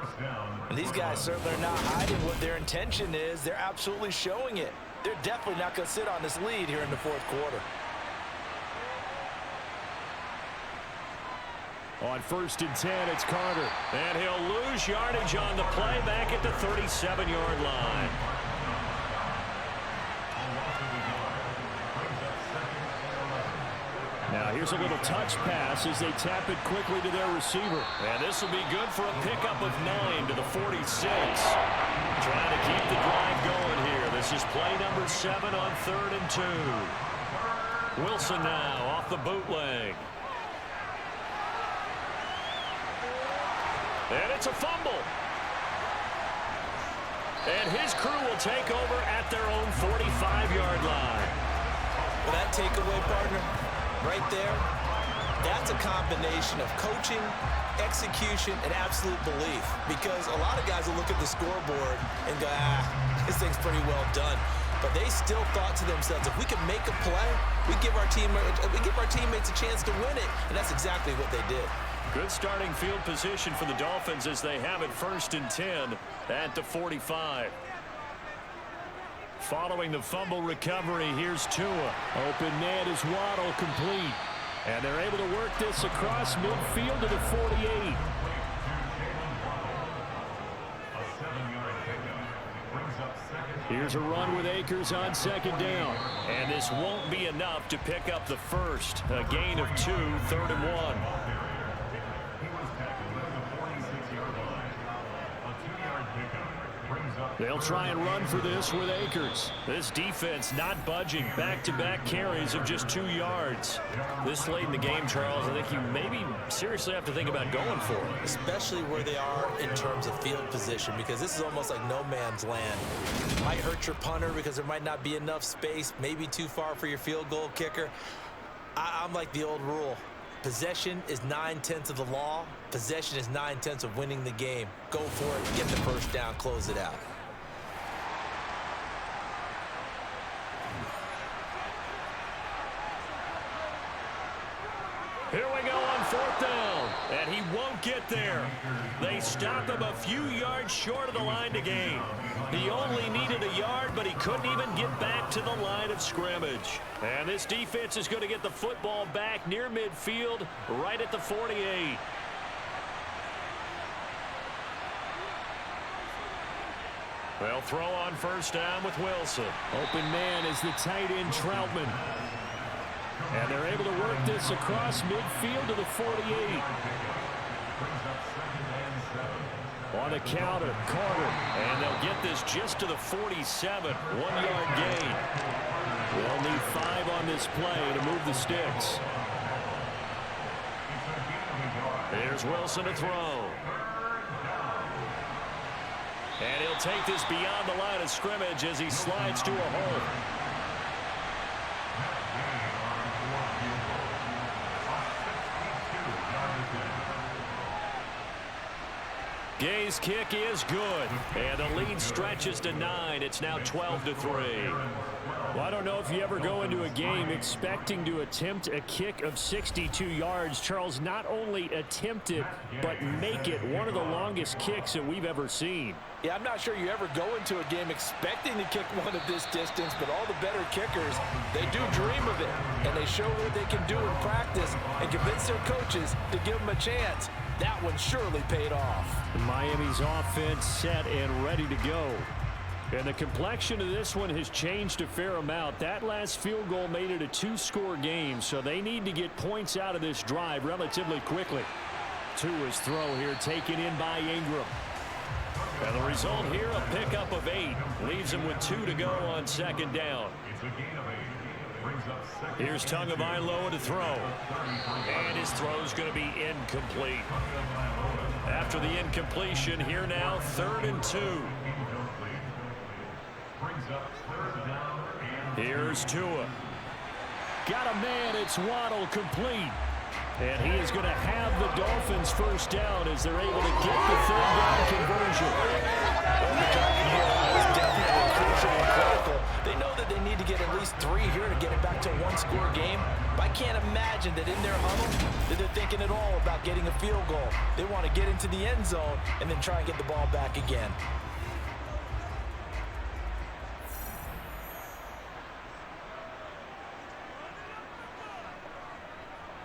And these guys certainly are not hiding what their intention is. They're absolutely showing it. They're definitely not going to sit on this lead here in the 4th quarter. On 1st and 10, it's Carter. And he'll lose yardage on the play back at the 37-yard line. Now here's a little touch pass as they tap it quickly to their receiver. And this will be good for a pickup of 9 to the 46. Trying to keep the drive going here. This is play number 7 on 3rd and 2. Wilson now off the bootleg. And it's a fumble. And his crew will take over at their own 45-yard line. Well, that takeaway, partner, right there, that's a combination of coaching, execution, and absolute belief. Because a lot of guys will look at the scoreboard and go, this thing's pretty well done. But they still thought to themselves, if we can make a play, we give our teammates a chance to win it. And that's exactly what they did. Good starting field position for the Dolphins as they have it 1st and 10 at the 45. Following the fumble recovery, here's Tua. Open man is Waddle, complete. And they're able to work this across midfield to the 48. Here's a run with Akers on 2nd down. And this won't be enough to pick up the first. A gain of 2, 3rd and 1. He was tackled at the 46-yard line. A 2-yard pickup brings up They'll try and run for this with Akers. This defense not budging. Back-to-back carries of just 2 yards. This late in the game, Charles, I think you maybe seriously have to think about going for it. Especially where they are in terms of field position, because this is almost like no man's land. Might hurt your punter because there might not be enough space, maybe too far for your field goal kicker. I'm like the old rule. Possession is 9/10 of the law. Possession is 9/10 of winning the game. Go for it, get the first down, close it out. Here we go on 4th down, and he won't get there. They stop him a few yards short of the line to gain. He only needed a yard, but he couldn't even get back to the line of scrimmage. And this defense is going to get the football back near midfield, right at the 48. They'll throw on 1st down with Wilson. Open man is the tight end Troutman. And they're able to work this across midfield to the 48. On the counter, Carter. And they'll get this just to the 47. 1-yard gain. They'll need 5 on this play to move the sticks. Here's Wilson to throw. And he'll take this beyond the line of scrimmage as he slides to a hole. Gay's kick is good, and the lead stretches to 9. It's now 12-3. Well, I don't know if you ever go into a game expecting to attempt a kick of 62 yards. Charles, not only attempt it, but make it one of the longest kicks that we've ever seen. Yeah, I'm not sure you ever go into a game expecting to kick one of this distance, but all the better kickers, they do dream of it, and they show what they can do in practice and convince their coaches to give them a chance. That one surely paid off. Miami's offense set and ready to go. And the complexion of this one has changed a fair amount. That last field goal made it a 2-score game, so they need to get points out of this drive relatively quickly. To his throw here, taken in by Ingram. And the result here, a pickup of 8. Leaves him with 2 to go on 2nd down. Here's Tagovailoa to throw. And his throw's going to be incomplete. After the incompletion, here now, 3rd and 2. Here's Tua. Got a man, it's Waddle, complete. And he is going to have the Dolphins 1st down as they're able to get the 3rd down conversion. They know that they need to get at least 3 here to get it back to a 1-score game. But I can't imagine that in their huddle that they're thinking at all about getting a field goal. They want to get into the end zone and then try and get the ball back again.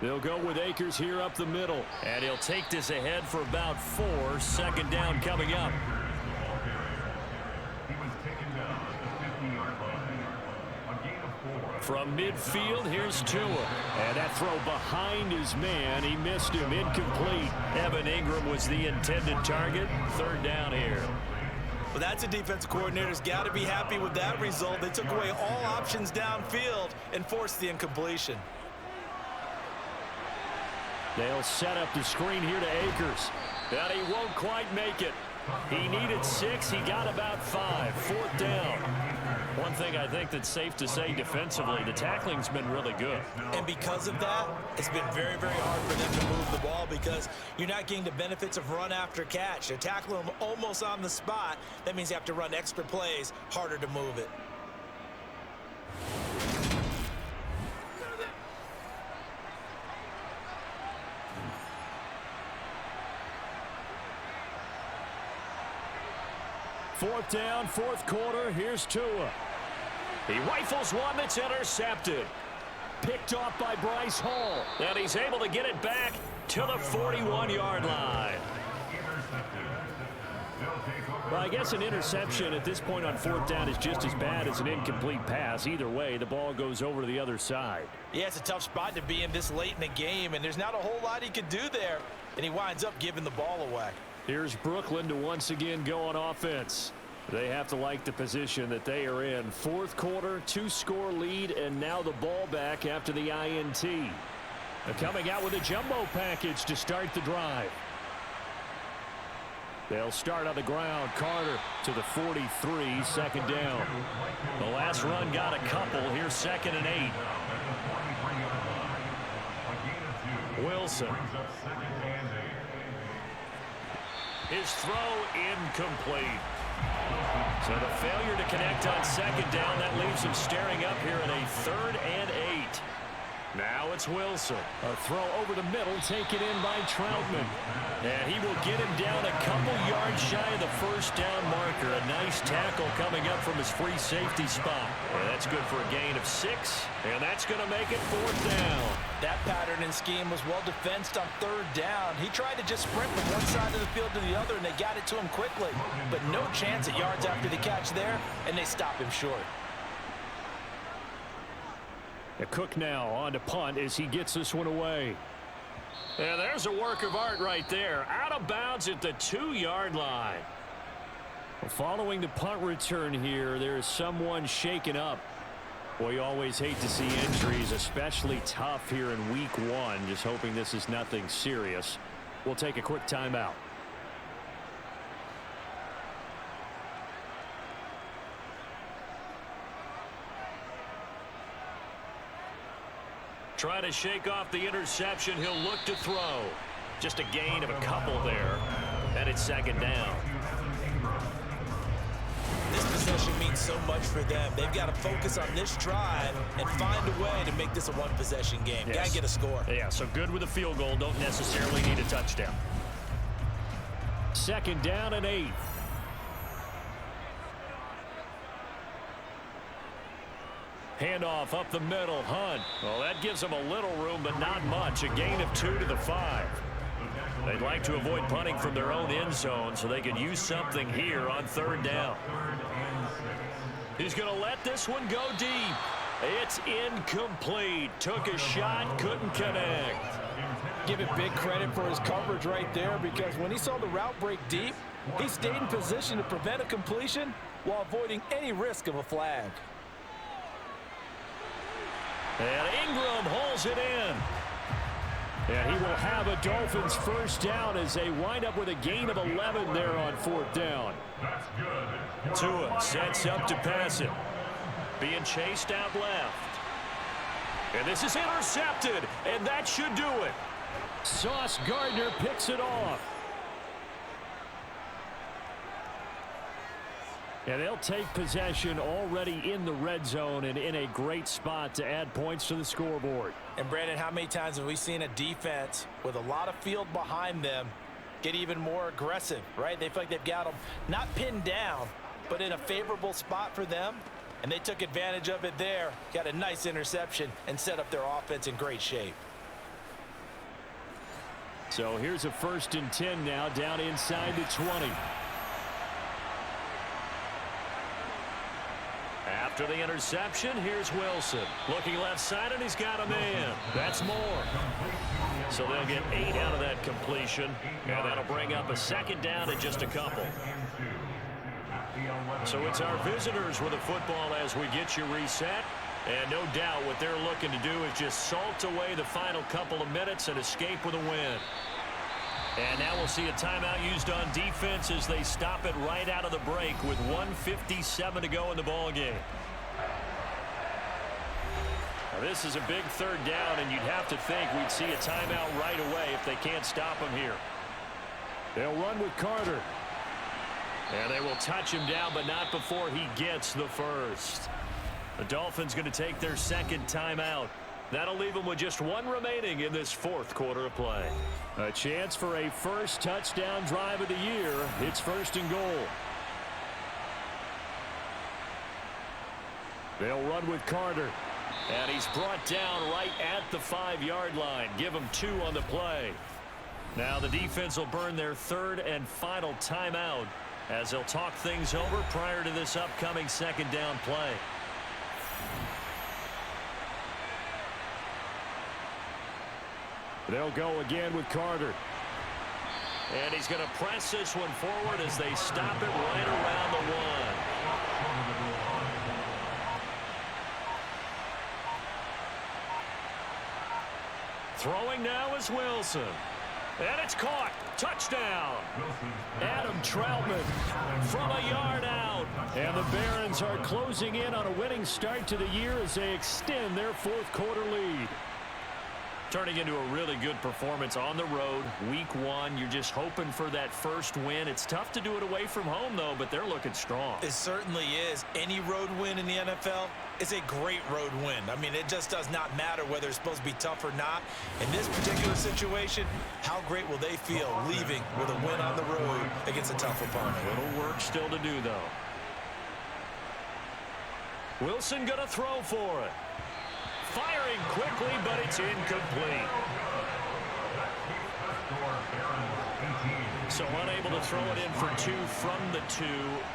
They'll go with Akers here up the middle. And he'll take this ahead for about 4. 2nd down coming up. From midfield, here's Tua. And that throw behind his man. He missed him. Incomplete. Evan Ingram was the intended target. 3rd down here. Well, that's a defense coordinator's got to be happy with that result. They took away all options downfield and forced the incompletion. They'll set up the screen here to Akers. And he won't quite make it. He needed 6. He got about 5. 4th down. One thing I think that's safe to say defensively, the tackling's been really good. And because of that, it's been very, very hard for them to move the ball because you're not getting the benefits of run after catch. They're tackling them almost on the spot. That means you have to run extra plays, harder to move it. Fourth down, 4th quarter. Here's Tua. He rifles one that's intercepted. Picked off by Bryce Hall. And he's able to get it back to the 41-yard line. Well, I guess an interception at this point on 4th down is just as bad as an incomplete pass. Either way, the ball goes over to the other side. Yeah, it's a tough spot to be in this late in the game, and there's not a whole lot he could do there, and he winds up giving the ball away. Here's Brooklyn to once again go on offense. They have to like the position that they are in. Fourth quarter, 2-score lead, and now the ball back after the INT. They're coming out with a jumbo package to start the drive. They'll start on the ground. Carter to the 43, second down. The last run got a couple. Here's 2nd and 8. Wilson. His throw incomplete. So the failure to connect on 2nd down, that leaves him staring up here at a 3rd and 8. Now it's Wilson. A throw over the middle, taken in by Troutman. And he will get him down a couple yards shy of the first down marker. A nice tackle coming up from his free safety spot. And that's good for a gain of 6. And that's going to make it 4th down. That pattern and scheme was well defensed on 3rd down. He tried to just sprint from one side of the field to the other, and they got it to him quickly. But no chance at yards after the catch there, and they stop him short. Cook now on to punt as he gets this one away. And there's a work of art right there. Out of bounds at the 2-yard line. Well, following the punt return here, there is someone shaken up. Boy, you always hate to see injuries, especially tough here in week 1. Just hoping this is nothing serious. We'll take a quick timeout. Trying to shake off the interception. He'll look to throw. Just a gain of a couple there. And it's 2nd down. This possession means so much for them. They've got to focus on this drive and find a way to make this a one-possession game. Yes. Got to get a score. Yeah, so good with a field goal. Don't necessarily need a touchdown. 2nd down and 8. Handoff up the middle. Hunt. Well, that gives them a little room, but not much. A gain of 2 to the 5. They'd like to avoid punting from their own end zone so they could use something here on 3rd down. He's going to let this one go deep. It's incomplete. Took a shot, couldn't connect. Give it big credit for his coverage right there, because when he saw the route break deep, he stayed in position to prevent a completion while avoiding any risk of a flag. And Ingram hauls it in. And he will have a Dolphins first down as they wind up with a gain of 11 there on 4th down. Tua sets up to pass it. Being chased out left. And this is intercepted, and that should do it. Sauce Gardner picks it off. And they'll take possession already in the red zone and in a great spot to add points to the scoreboard. And Brandon, how many times have we seen a defense with a lot of field behind them get even more aggressive, right? They feel like they've got them not pinned down, but in a favorable spot for them. And they took advantage of it there, got a nice interception, and set up their offense in great shape. So here's a 1st and 10 now, down inside the 20. After the interception, here's Wilson. Looking left side, and he's got a man. That's more. So they'll get 8 out of that completion, and that'll bring up a 2nd down and just a couple. So it's our visitors with the football as we get you reset. And no doubt what they're looking to do is just salt away the final couple of minutes and escape with a win. And now we'll see a timeout used on defense as they stop it right out of the break with 1:57 to go in the ball game. Now this is a big 3rd down, and you'd have to think we'd see a timeout right away if they can't stop him here. They'll run with Carter. And they will touch him down, but not before he gets the first. The Dolphins going to take their 2nd timeout. That'll leave them with just 1 remaining in this 4th quarter of play. A chance for a first touchdown drive of the year. It's 1st and goal. They'll run with Carter. And he's brought down right at the 5-yard line. Give him 2 on the play. Now the defense will burn their 3rd and final timeout as they'll talk things over prior to this upcoming 2nd down play. They'll go again with Carter. And he's going to press this one forward as they stop it right around the 1. Throwing now is Wilson. And it's caught. Touchdown. Adam Troutman from a yard out. And the Barons are closing in on a winning start to the year as they extend their fourth quarter lead. Turning into a really good performance on the road. Week 1, you're just hoping for that first win. It's tough to do it away from home, though, but they're looking strong. It certainly is. Any road win in the NFL is a great road win. I mean, it just does not matter whether it's supposed to be tough or not. In this particular situation, how great will they feel leaving with a win on the road against a tough opponent? Little work still to do, though. Wilson going to throw for it. Firing quickly, but it's incomplete. So unable to throw it in for 2 from the 2.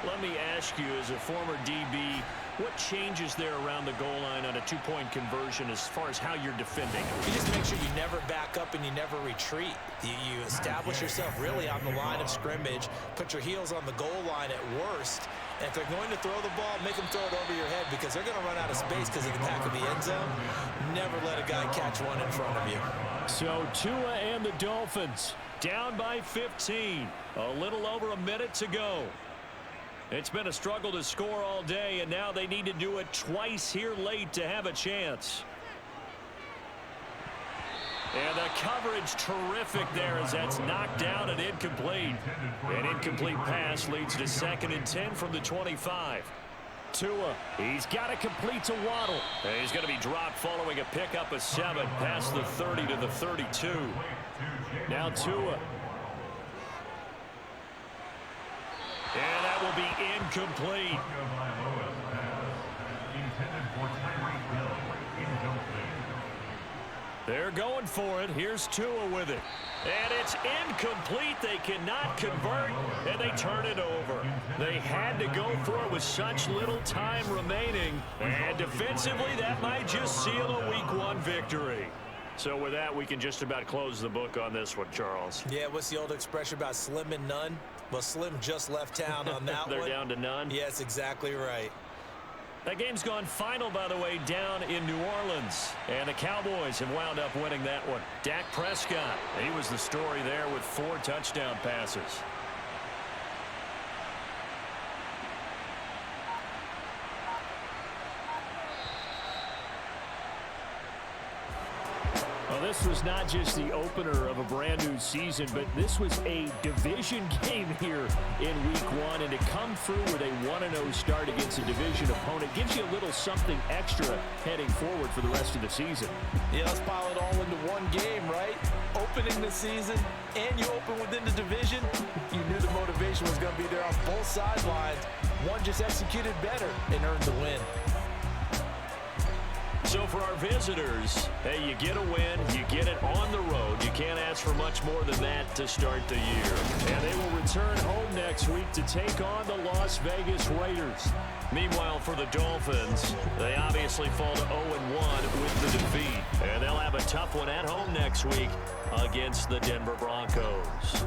Let me ask you, as a former DB, what changes there around the goal line on a 2-point conversion as far as how you're defending? You just make sure you never back up and you never retreat. You establish yourself really on the line of scrimmage, put your heels on the goal line at worst, and if they're going to throw the ball, make them throw it over your head because they're going to run out of space because of the back of the end zone. Never let a guy catch one in front of you. So Tua and the Dolphins down by 15. A little over a minute to go. It's been a struggle to score all day, and now they need to do it twice here late to have a chance. And the coverage terrific there as that's knocked down and incomplete. An incomplete pass leads to 2nd and 10 from the 25. Tua, he's got to complete to Waddle. And he's going to be dropped following a pickup of 7 past the 30 to the 32. Now Tua. And that will be incomplete. They're going for it. Here's Tua with it. And it's incomplete. They cannot convert, and they turn it over. They had to go for it with such little time remaining. And defensively, that might just seal a Week 1 victory. So with that, we can just about close the book on this one, Charles. Yeah, what's the old expression about slim and none? Well, Slim just left town on that They're one. down to none? Yes, exactly right. That game's gone final, by the way, down in New Orleans. And the Cowboys have wound up winning that one. Dak Prescott, he was the story there with 4 touchdown passes. Well, this was not just the opener of a brand new season, but this was a division game here in Week 1. And to come through with a 1-0 start against a division opponent gives you a little something extra heading forward for the rest of the season. Yeah, let's pile it all into one game, right? Opening the season, and you open within the division. You knew the motivation was going to be there on both sidelines. One just executed better and earned the win. So for our visitors, hey, you get a win, you get it on the road. You can't ask for much more than that to start the year. And they will return home next week to take on the Las Vegas Raiders. Meanwhile, for the Dolphins, they obviously fall to 0-1 with the defeat. And they'll have a tough one at home next week against the Denver Broncos.